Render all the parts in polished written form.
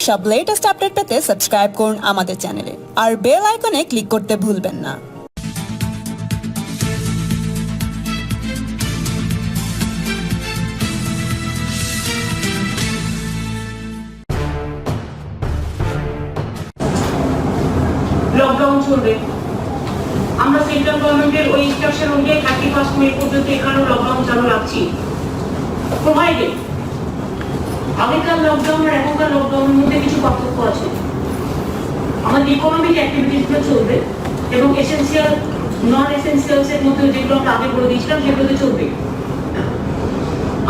সব latest update পেতে subscribe করুন আমাদের চ্যানেলে আর বেল আইকনে ক্লিক করতে ভুলবেন না। লকডাউন চলবে, আমরা সেন্ট্রাল গভর্নমেন্টের ওই ইনস্ট্রাকশন অনুযায়ী 31 মে পর্যন্ত এখানেও লকডাউন চালু রাখছি, প্রোভাইডেড আগেকার লকডাউন আর এখনকার লকডাউনের মধ্যে কিছু পার্থক্য আছে। আমাদের ইকোনমিক অ্যাক্টিভিটিসগুলো চলবে এবং এসেন্সিয়াল নন এসেন্সিয়ালস এর মধ্যে যেগুলো আমরা আগে বলে দিয়েছিলাম সেগুলোতে চলবে।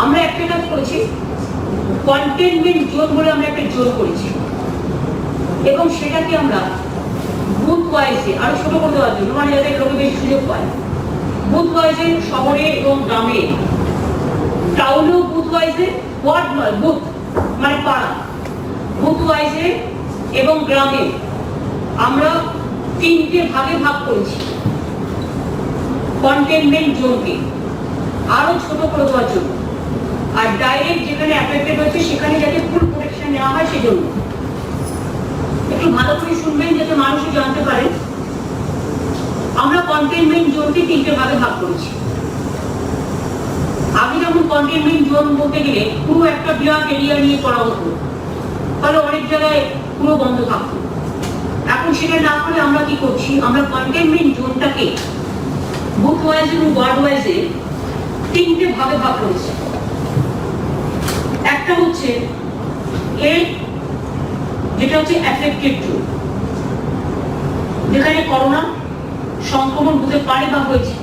আমরা একটা কাজ করেছি, কন্টেইনমেন্ট জোন বলে আমরা একটা জোন করেছি এবং সেটাকে আমরা বুথ ওয়াইজে আরো ছোট করে দেওয়ার জন্য, মানে যাতে লোকে বেশি সুযোগ পায়, বুথ ওয়াইজে শহরে এবং গ্রামে, টাউনেও বুথ ওয়াইজে, ওয়ার্ড নয় বুথ মানে পাড়া, বুথ ওয়াইজে এবং গ্রামে আমরা 3টে ভাগে ভাগ করেছি কন্টেইনমেন্ট জোনকে আরো ছোট করে দেওয়ার জন্য, আর ডাইরেক্ট যেখানে অ্যাফেক্টেড হচ্ছে সেখানে যাতে ফুল প্রোটেকশন নেওয়া হয় সেজন্য। একটু ভালো করে শুনবেন যাতে মানুষও জানতে পারে। আমরা কন্টেইনমেন্ট জোনকে 3টে ভাগে ভাগ করেছি। আগে যেমন কন্টেইনমেন্ট জোন বলতে গেলে পুরো একটা বিরাট এরিয়া নিয়ে করা হতো, তাহলে অনেক জায়গায় পুরো বন্ধ থাকতো। এখন সেটা না করে আমরা কি করছি, আমরা কন্টেইনমেন্ট জোনটাকে বুথ ওয়াইজ এবং ওয়ার্ড ওয়াইজে 3টে ভাগে ভাগ করেছি। একটা হচ্ছে যেটা হচ্ছে অ্যাফেক্টেড জোন, যেখানে করোনা সংক্রমণ হতে পারে বা হয়েছে।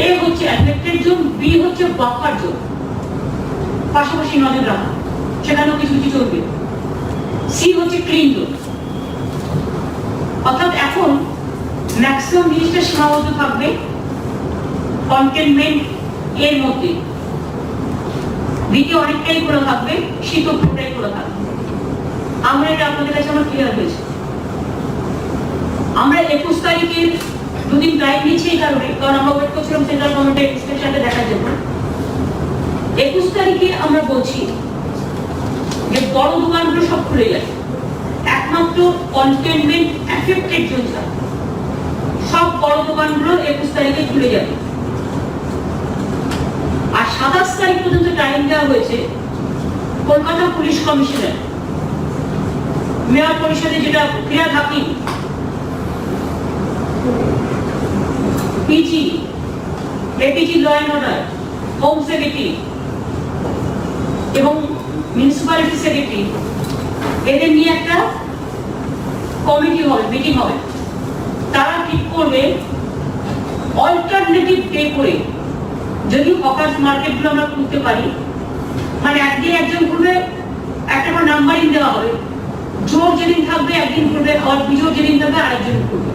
এ হচ্ছে অ্যাফেক্টেড জোন, বি হচ্ছে বাফার জোন, পাশাপাশি নজর রাখা, সেখানেও কিছু কিছু চলবে। সি হচ্ছে ক্লিন জোন, অর্থাৎ এখন ম্যাক্সিমাম জিনিসটা সীমাবদ্ধ থাকবে কন্টেইনমেন্ট এর মধ্যে, বিতে অনেকটাই খোলা থাকবে, শীত পুরোটাই খোলা থাকবে। আমরা এটা আপনাদের কাছে আমার ক্লিয়ার হয়েছে। আমরা 21 তারিখের দুদিন টাইম নিচ্ছি এই কারণে, কারণ আমরা ওয়েট করছিলাম সেন্ট্রাল গভর্নমেন্টের ইনস্ট্রাকশনটা দেখার জন্য। 21 তারিখে আমরা বলছি যে বড় দোকানগুলো সব খুলে যাবে, একমাত্র কন্টেইনমেন্ট অ্যাফেক্টেড জোন ছাড়া সব বড় দোকানগুলো 21 তারিখে খুলে যাবে। আর 27 তারিখ পর্যন্ত টাইম দেওয়া হয়েছে কলকাতা পুলিশ কমিশনার, মেয়র পরিষদে যেটা ফিরাদ হাকিম, পিজি, এপিজি law and order, home secretary এবং মিউনিসিপ্যালিটি সেক্রেটারি, এদের নিয়ে একটা কমিটি হবে, মিটিং হবে। তারা ঠিক করবে অল্টারনেটিভ ডে করে যদি হকার্স মার্কেটগুলো আমরা খুলতে পারি, মানে একদিন একজন খুলবে, একটা করে নাম্বারিং দেওয়া হবে, জোর যেদিন থাকবে একদিন খুলবে, আর বিজোর যেদিন থাকবে আরেকজন খুলবে।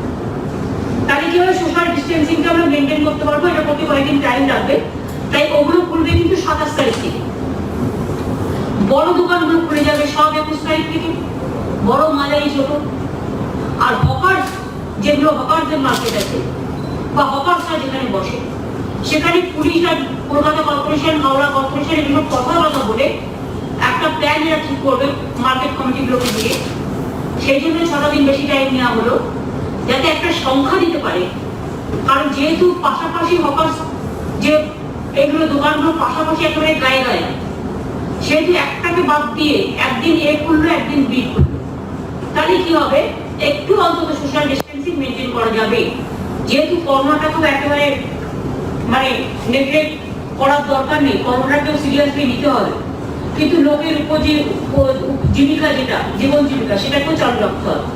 তাহলে কি হবে, সোশ্যাল ডিস্টেন্সিংটা আমরা মেনটেন করতে পারবো। এটা প্রতি কয়েকদিন টাইম লাগবে, তাই ওগুলো খুলবে কিন্তু 27 তারিখ থেকে। বড় দোকানগুলো খুলে যাবে সব 21 তারিখ থেকে, বড় মাঝারি ছোট। আর হকার যেগুলো হকারদের মার্কেট আছে বা হকারসরা যেখানে বসে, সেখানে পুলিশ আর কলকাতা কর্পোরেশন, হাওড়া কর্পোরেশন এগুলো কথাবার্তা বলে একটা প্ল্যান এরা ঠিক করবে মার্কেট কমিটিগুলোকে দিয়ে। সেই জন্য 6 দিন বেশি টাইম নেওয়া হলো, যাতে একটা সংখ্যা দিতে পারে। কারণ যেহেতু পাশাপাশি হকার যে এগুলো দোকানগুলো পাশাপাশি একেবারে গায়ে গায়ে, সেহেতু একটাকে বাদ দিয়ে একদিন এ খুললো একদিন বি খুললো, তাহলে কি হবে, একটু অন্তত সোশ্যাল ডিস্টেন্সিং মেনটেন করা যাবে। যেহেতু করোনাটাকেও একেবারে মানে নেগলেক্ট করার দরকার নেই, করোনাটাকেও সিরিয়াসলি নিতে হবে, কিন্তু লোকের উপর যে জীবিকা, যেটা জীবন জীবিকা, সেটাকেও চালু রাখতে হবে।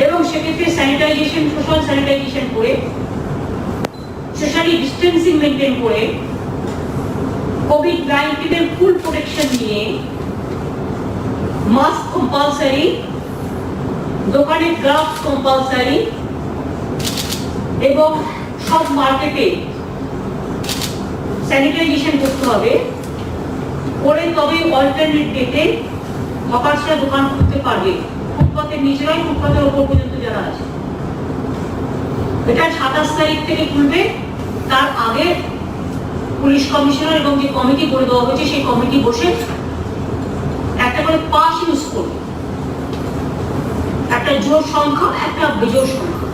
এবং সেক্ষেত্রে স্যানিটাইজেশন, সোশ্যাল স্যানিটাইজেশন করে, সোশ্যালি ডিস্টেন্সিং মেনটেন করে, কোভিড-19 এর ফুল প্রোটেকশন নিয়ে মাস্ক কম্পালসারি, দোকানে গ্লাভস কম্পালসারি, এবং সব মার্কেটে স্যানিটাইজেশন করতে হবে, করে তবে অল্টারনেট ডেতে হকার্সরা দোকান খুলতে পারবে। ফুটপাতের নিচেরাই ফুটপাতের ওপর পর্যন্ত যারা আছে, এটা 27 তারিখ থেকে খুলবে। তার আগে পুলিশ কমিশনার এবং যে কমিটি করে দেওয়া হয়েছে সেই কমিটি বসে একটা করে পাস ইউজ করবে, একটা জোর সংখ্যা একটা বিজোড় সংখ্যা।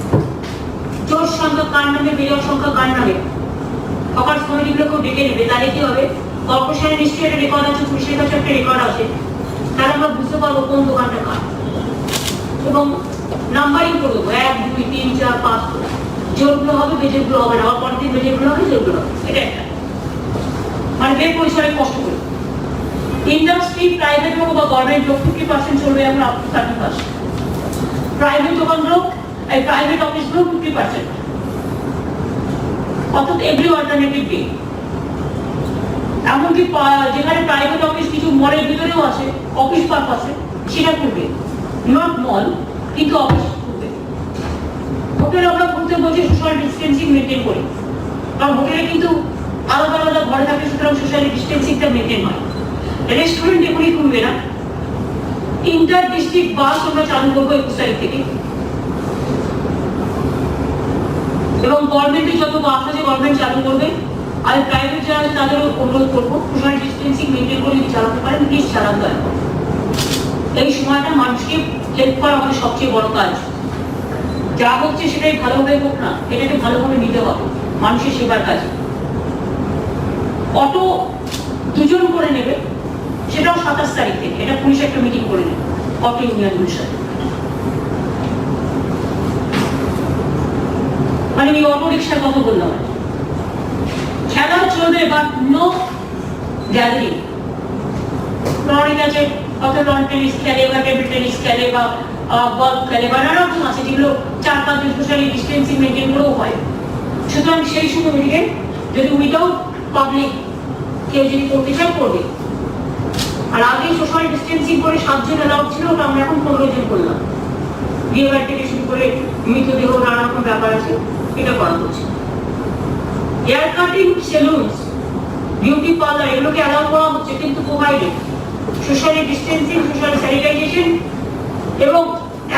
জোর সংখ্যা কার নামে, বিজোড় সংখ্যা কার নামে, হকার্স কমিটিগুলোকেও ডেকে নেবে। তাহলে কি হবে, কর্পোরেশনের নিশ্চয়ই একটা রেকর্ড আছে, পুলিশের কাছে একটা রেকর্ড আছে, তাহলে আমরা বুঝতে পারবো কোন দোকানটা কার, এবং নাম্বারিং করে দেবো 1 2 3 4 5 জোরগুলো হবে, বেজোরগুলো হবে না, আবার পরের দিন বেজোরগুলো হবে, জোরগুলো হবে। এটা একটা মানে বে পরিসরে কষ্ট করে। ইন্ডাস্ট্রি, প্রাইভেট হোক বা গভর্নমেন্ট হোক 50% চলবে, আমরা 30%। প্রাইভেট দোকানগুলো, এই প্রাইভেট অফিসগুলো 50%, অর্থাৎ এভরি অল্টারনেটিভ ডে। এমনকি যেখানে প্রাইভেট অফিস কিছু মলের ভিতরেও আছে, অফিস পারপাসে, সেটা করবে, নট মল, কিন্তু অফিস করবে। হোটেল আমরা ঘুরতে বলছি সোশ্যাল ডিস্টেন্সিং মেনটেন করি, কারণ হোটেলে কিন্তু আলাদা আলাদা ঘরে থাকে, সুতরাং সোশ্যাল ডিস্টেন্সিংটা মেনটেন হয়। রেস্টুরেন্ট এখনই খুলবে না। ইন্টার ডিস্ট্রিক্ট বাস আমরা চালু করবো 21 তারিখ থেকে, এবং গভর্নমেন্টে যত বাস আছে গভর্নমেন্ট চালু করবে। আর প্রাইভেট যারা আছে তাদেরও অনুরোধ করবো সোশ্যাল ডিস্টেন্সিং মেনটেন করে যদি চালাতে পারেন প্লিজ চালান দয়া করে। এই সময়টা মানুষকে হেল্প করা আমাদের সবচেয়ে বড় কাজ। যা হচ্ছে সেটাই ভালোভাবে হোক না, এটাকে ভালোভাবে নিতে হবে মানুষের সেবার কাজে। অটো 2 জন করে নেবে, সেটাও 27 তারিখ থেকে, এটা পুলিশ একটা মিটিং করে নেবে অটো ইউনিয়নগুলোর সাথে। মানে এই অটো রিক্সার কথা বললাম, খেলা চলবে বাট নো গ্যাদারিং। অনেক আছে হয়তো লন টেনিস খেলে বা টেবিল টেনিস খেলে বা গল্ফ খেলে বা নানা রকম আছে যেগুলো 4-5 জন সোশ্যালি ডিস্টেন্সিং মেনটেন করেও হয়। সুতরাং সেই সময়টিকে যদি উইদাউট পাবলিক কেউ যদি করতে চায় করবে। আর আগে সোশ্যাল ডিস্টেন্সিং করে 7 জন অ্যালাউড ছিল, ওটা আমরা এখন 15 জন করলাম। বিয়ে বাড়ি থেকে শুরু করে মৃতদেহ নানা রকম ব্যাপার আছে, এটা করা হচ্ছে। হেয়ার কাটিং, সেলুনস, বিউটি পার্লার এগুলোকে অ্যালাউ করা হচ্ছে, কিন্তু provided socially distancing, social sanitisation. এবং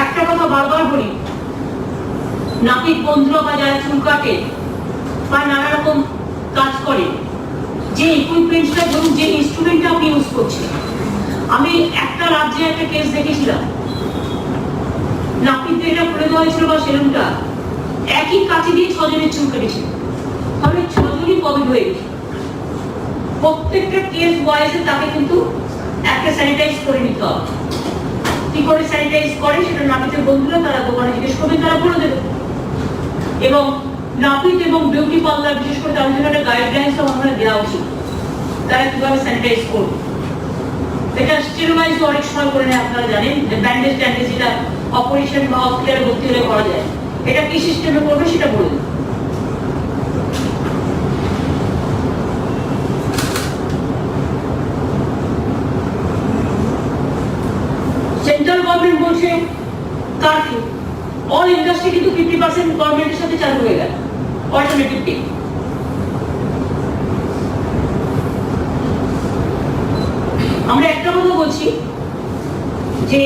একটা কথা বারবার বলি, নাপিত বন্ধুরা বা যারা চুল কাটে বা নানা রকম কাজ করে, যে ইকুইপমেন্টটা ধরুন, যে ইনস্ট্রুমেন্টটা আপনি ইউজ করছেন। আমি একটা রাজ্যে একটা কেস দেখেছিলাম, নাপিতদের এটা খুলে দেওয়া হয়েছিল বা সেলুনটা, একই কাঁচি দিয়ে 6 জনের চুল কেটেছিল, তাহলে 6 জনই কোভিড হয়ে গেছে। প্রত্যেকটা কেস ওয়াইজে তাকে কিন্তু একটা স্যানিটাইজ করে নিতে হবে। কি করে স্যানিটাইজ করে সেটা নাপিতের বন্ধুরা তারা দোকানে জিজ্ঞেস করবে, তারা বলে দেবে। এবং নাপিত এবং বিউটি পার্লার বিশেষ করে তাদের জন্য একটা গাইডলাইন্স আমাদের দেওয়া উচিত, তারা কিভাবে স্যানিটাইজ করবে। এটা স্টেরিলাইজ অনেক সময় করে নেয়, আপনারা জানেন যে ব্যান্ডেজ ট্যান্ডেজ যেটা অপারেশন বা হসপিটালে ভর্তি হলে করা যায়, এটা কি সিস্টেমে করবে সেটা বলে দেবে। সেন্ট্রাল গভর্নমেন্ট বলছে কারফিউ, অল ইন্ডাস্ট্রি কিন্তু 50% গভর্নমেন্টের সাথে চালু হয়ে গেল অল্টারনেটিভ ডে। আমরা একটা কথা বলছি যে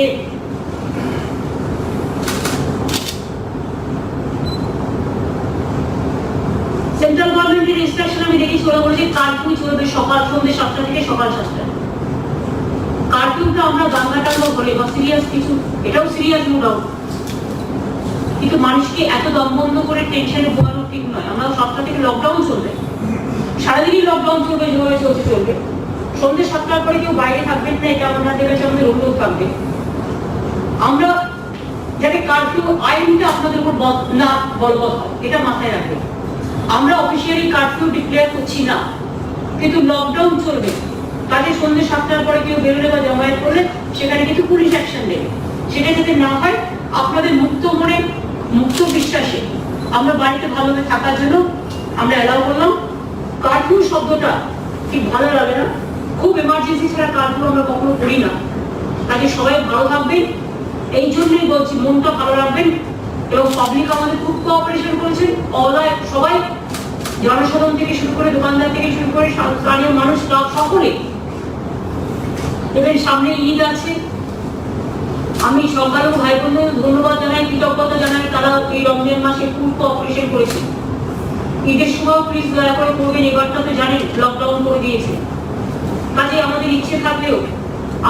সেন্ট্রাল গভর্নমেন্টের ইনস্ট্রাকশন আমি দেখেছি, ওরা বলেছে কারফিউ চলবে সকাল সন্ধ্যে 7টা থেকে সকাল 7টা। কারফিউটা আমরা দাঙ্গা টাঙ্গা বলে বা সিরিয়াস কিছু, এটাও সিরিয়াস নো ডাউট, কিন্তু মানুষকে এত দম বন্ধ করে টেনশনে বোয়ানো ঠিক নয়। আমরা 7টা থেকে লকডাউন চলবে, সারাদিনই লকডাউন চলবে, যেভাবে চলছে চলবে। সন্ধ্যে 7টার পরে কেউ বাইরে থাকবেন না, এটা আমরা দেখেছি, আমাদের অনুরোধ থাকবে। আমরা যাতে কারফিউ আইনটা আপনাদের উপর না বলবৎ হয়, এটা মাথায় রাখবেন। আমরা অফিসিয়ালি কারফিউ ডিক্লেয়ার করছি না, কিন্তু লকডাউন চলবে। কাজে সন্ধ্যে 7টার পরে কেউ বেরোলে বা জমায়েত করলে সেখানে কিন্তু পুলিশ অ্যাকশন নেবে। সেটা যাতে না হয়, আপনাদের মুক্ত মনে মুক্ত বিশ্বাসে আমরা বাড়িতে ভালোভাবে থাকার জন্য আমরা অ্যালাউ করলাম। কারফিউ শব্দটা ঠিক ভালো লাগে না, খুব এমার্জেন্সি ছাড়া কারফিউ আমরা কখনো করি না। কাজে সবাই ভালো থাকবেন, এই জন্যই বলছি মনটা ভালো রাখবেন। এবং পাবলিক আমাদের খুব কোঅপারেশন করেছেন, সবাই, জনসাধারণ থেকে শুরু করে দোকানদার থেকে শুরু করে স্থানীয় মানুষ সকলে। এবার সামনে ঈদ আছে, আমি সরকার ও ভাই বোনদের ধন্যবাদ জানাই, কৃতজ্ঞতা জানাই, তারা এই রমজান মাসে খুব কোঅপারেশন করেছে। ঈদের সময় প্লিজ দয়া করে করবেন, এবারটা তো জানেন লকডাউন করে দিয়েছে। কাজে আমাদের ইচ্ছে থাকলেও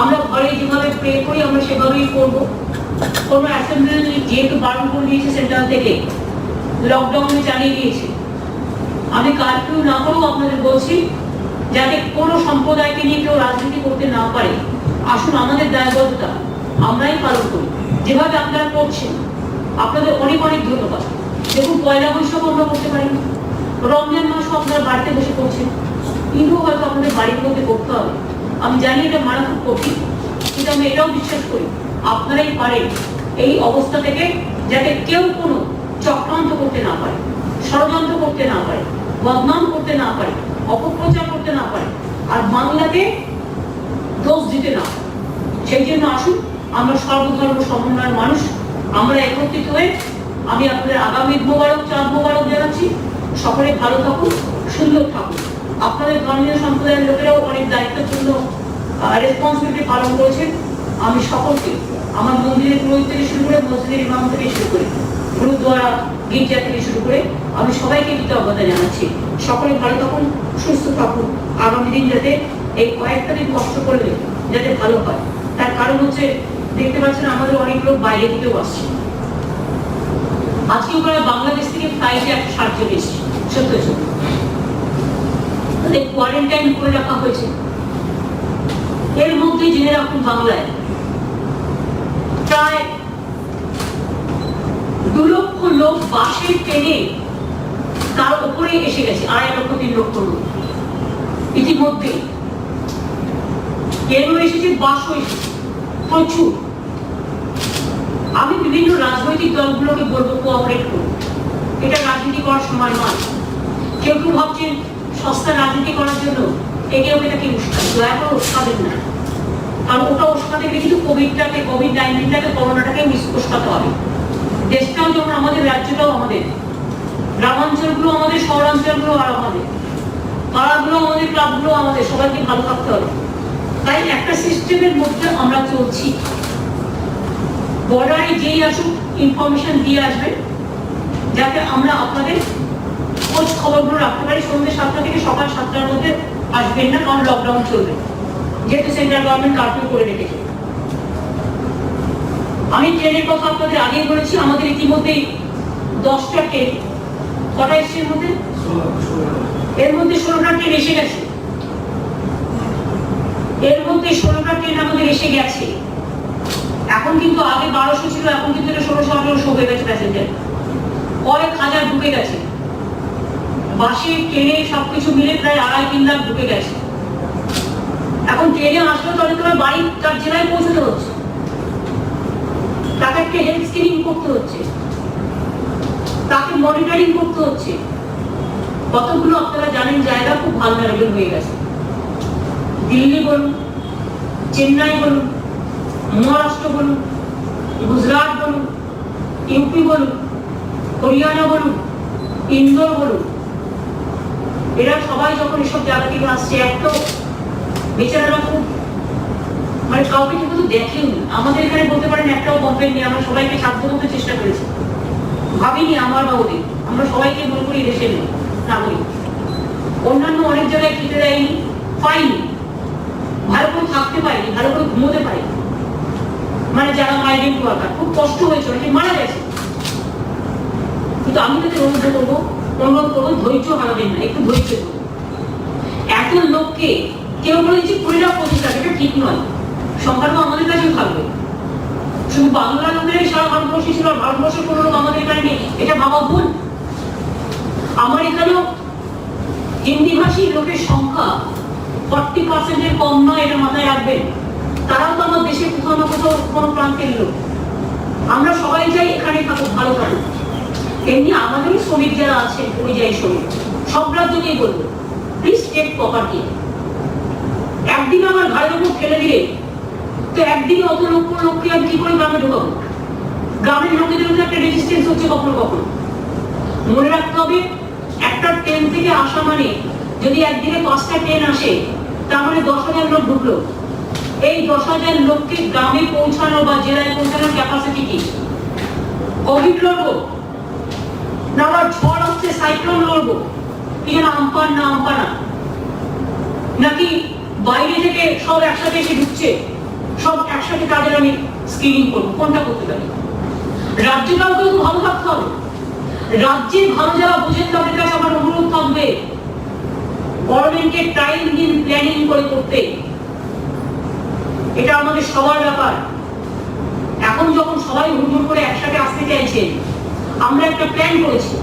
আমরা ঘরে যেভাবে প্রে করি আমরা সেভাবেই করবো। কোনো অ্যাসেম্বলি যেহেতু বারণ করে দিয়েছে সেন্ট্রাল থেকে, লকডাউনে চালিয়ে দিয়েছে, আমি কারফিউ না করেও আপনাদের বলছি যাতে কোনো সম্প্রদায়কে নিয়ে কেউ রাজনীতি করতে না পারে। আসুন আমাদের দায়বদ্ধতা আমরাই পালন করি যেভাবে আপনারা করছেন। আপনাদের অনেক অনেক ধন্যবাদ। দেখুন পয়লা বৈশাখ আমরা করতে পারি, রমজান মাসও আপনারা বাড়িতে বসে করছেন, কিন্তু হয়তো আপনাদের বাড়ির মধ্যে করতে হবে। আমি জানি এটা মানা খুব কঠিন, কিন্তু আমি এটাও বিশ্বাস করি আপনারাই পারেন এই অবস্থা থেকে যাতে কেউ কোনো চক্রান্ত করতে না পারে, ষড়যন্ত্র করতে না পারে, বদনাম করতে না পারে, অপপ্রচার করতে না পারে, আর বাংলাকে দোষ দিতে না পারে। সেই জন্য আসুন আমরা সর্বধর্ম সমন্বয়ের মানুষ, আমরা একত্রিত হয়ে আমি আপনাদের আগামী ঈদ মোবারক, চাঁদ মোবারক জানাচ্ছি। সকলে ভালো থাকুন, সুন্দর থাকুন। আপনাদের ধর্মীয় সম্প্রদায়ের লোকেরাও অনেক দায়িত্বপূর্ণ রেসপন্সিবিলিটি পালন করেছেন। আমি সকলকে আমার মন্দিরের পুরোহিত থেকে শুরু করে, মসজিদের ইমাম থেকে শুরু করে, গুরুদ্বারা, গির্জা থেকে শুরু করে আমি সবাইকে কৃতজ্ঞতা জানাচ্ছি। সকলে ভালো থাকুন, সুস্থ থাকুন। আগামী দিন যাতে এই কয়েকটা দিন কষ্ট করলে যাতে ভালো হয়, তার কারণ হচ্ছে দেখতে পাচ্ছেন আমাদের অনেক লোক বাইরে থেকেও আসছে। আজকে প্রায় বাংলাদেশ থেকে ফ্লাইটে 160 জন এসছে, সত্যি সত্যি তাদের কোয়ারেন্টাইন করে রাখা হয়েছে। এর মধ্যে জেনে রাখুন বাংলায় প্রায় 2 লক্ষ লোক বাসে ট্রেনে তার উপরে এসে গেছে, 2.5 লক্ষ লোক ইতিমধ্যে। ট্রেনও এসেছে, বাসও এসেছে, প্রচুর। আমি বিভিন্ন রাজনৈতিক দলগুলোকে বলবো কোঅপারেট করুন, এটা রাজনীতি করার সময় নয়। কেউ কেউ ভাবছেন সস্তা রাজনীতি করার জন্য একে ওকে উস্কান, দয়া করে উস্কাবেন না, কারণ ওটা উস্কাতে গেলে কিন্তু কোভিড-19টাকে, করোনাটাকে উস্কাতে হবে। দেশটাও যেমন আমাদের, রাজ্যটাও আমাদের, গ্রামাঞ্চলগুলো আমাদের, শহরাঞ্চলগুলো আর আমাদের, পাড়াগুলো আমাদের, ক্লাবগুলো আমাদের, সবাইকে ভালো থাকতে হবে। তাই একটা সিস্টেমের মধ্যে আমরা চলছি। বর্ডারে যেই আসুক ইনফরমেশন দিয়ে আসবে যাতে আমরা আপনাদের খোঁজ খবরগুলো রাখতে পারি। সন্ধ্যে 7টা থেকে সকাল 7টার মধ্যে আসবেন না, কারণ লকডাউন চলবে, যেহেতু সেন্ট্রাল গভর্নমেন্ট কারফিউ করে রেখেছে। আমি ট্রেনের কথা আপনাদের আগেই বলেছি, আমাদের ইতিমধ্যেই 10টা ট্রেন, কটা এসছে এর মধ্যে? এর মধ্যে 16টা ট্রেন এসে গেছে। এর মধ্যে 16টা ট্রেন আমাদের এসে গেছে। এখন কিন্তু আগে 1200 ছিল, এখন কিন্তু এটা 1600 হয়ে গেছে প্যাসেঞ্জার, কয়েক হাজার ঢুকে গেছে। বাসে ট্রেনে সবকিছু মিলে প্রায় 2.5-3 লাখ ঢুকে গেছে। এখন ট্রেনে আসলে তো অনেক সময় বাড়ি তার জেলায় পৌঁছতে হচ্ছে, তাকে একটা হেলথ স্ক্রিনিং করতে হচ্ছে, তাকে মনিটরিং করতে হচ্ছে। কতগুলো আপনারা জানেন জায়গা খুব ভালনারেবল হয়ে গেছে। দিল্লি বলুন, চেন্নাই বলুন, মহারাষ্ট্র বলুন, গুজরাট বলুন, ইউপি বলুন, হরিয়ানা বলুন, ইন্দোর বলুন, এরা সবাই যখন এসব জায়গা থেকে আসছে, একটা বেচারারা খুব মানে কাউকে কিন্তু দেখেও নি। আমাদের এখানে বলতে পারেন একটাও কমপ্লেন নেই, আমরা সবাইকে সাধ্য করতে চেষ্টা করেছি, ভাবিনি আমার বা ওদের, আমরা সবাইকে মনে করি দেশের নাগরিক। অন্যান্য অনেক জায়গায় খেতে দেয়নি, পাইনি, ভালো করে থাকতে পারিনি, ভালো করে ঘুমোতে পারিনি। মানে যারা মাইগ্রেন্ট ওয়ার্কার, খুব কষ্ট হয়েছে, অনেকে মারা গেছে। কিন্তু আমি তাদের অনুরোধ করবো ধৈর্য হারাবেন না, একটু ধৈর্য করুন। এত লোককে কেউ বলেছে 20 লাখ 25 লাখ, এটা ঠিক নয়। সংখ্যাটা আমাদের কাছেও থাকবে, শুধু বাংলা লোকেরাই সারা ভারতবর্ষে ছিল, ভারতবর্ষের কোনো লোক আমাদের এখানে নেই, এটা ভাবা ভুল। আমার এখানেও হিন্দিভাষী লোকের সংখ্যা 40% কম নয়, এটা মাথায় রাখবেন। তারাও তো আমার দেশে কোথাও না কোথাও কোনো প্রান্তের লোক। আমরা সবাই চাই এখানে থাকুক, ভালো থাকুক। এমনি আমাদেরই শ্রমিক যারা আছেন, পরিযায়ী শ্রমিক, সব রাজ্যকেই বলবো প্লিজ টেক প্রপার কেয়ার। একদিন আমার ঘরের উপর ফেলে দিলে তো একদিনে অত লোককে আমি কি করে গ্রামে ঢোকাবো? গ্রামের লোকেদের মধ্যে একটা রেজিস্ট্যান্স হচ্ছে কখনো কখনো। মনে রাখতে হবে, একটা ট্রেন থেকে আসা মানে যদি একদিনে 5টা ট্রেন আসে, তার মানে 10,000 লোক ঢুকলো। এই 10,000 লোককে গ্রামে পৌঁছানো বা জেলায় পৌঁছানোর ক্যাপাসিটি কি? কোভিড লড়বো না আবার ঝড় আসছে, সাইক্লোন লড়বো, কি যেন আমপান না আমপানা, নাকি বাইরে থেকে সব একসাথে এসে ঢুকছে, সব একসাথে কাজের আমি স্ক্রিনিং করবো, কোনটা করতে পারি। রাজ্য কাউকে তো ভালো থাকতে হবে, রাজ্যের ভালো যারা বোঝেন তাদের কাছে আমার অনুরোধ থাকবে গভর্নমেন্টকে টাইম দিন প্ল্যানিং করে করতে। এটা আমাদের সবার ব্যাপার। এখন যখন সবাই হুড়মুড় করে একসাথে আসতে চাইছে, আমরা একটা প্ল্যান করেছি,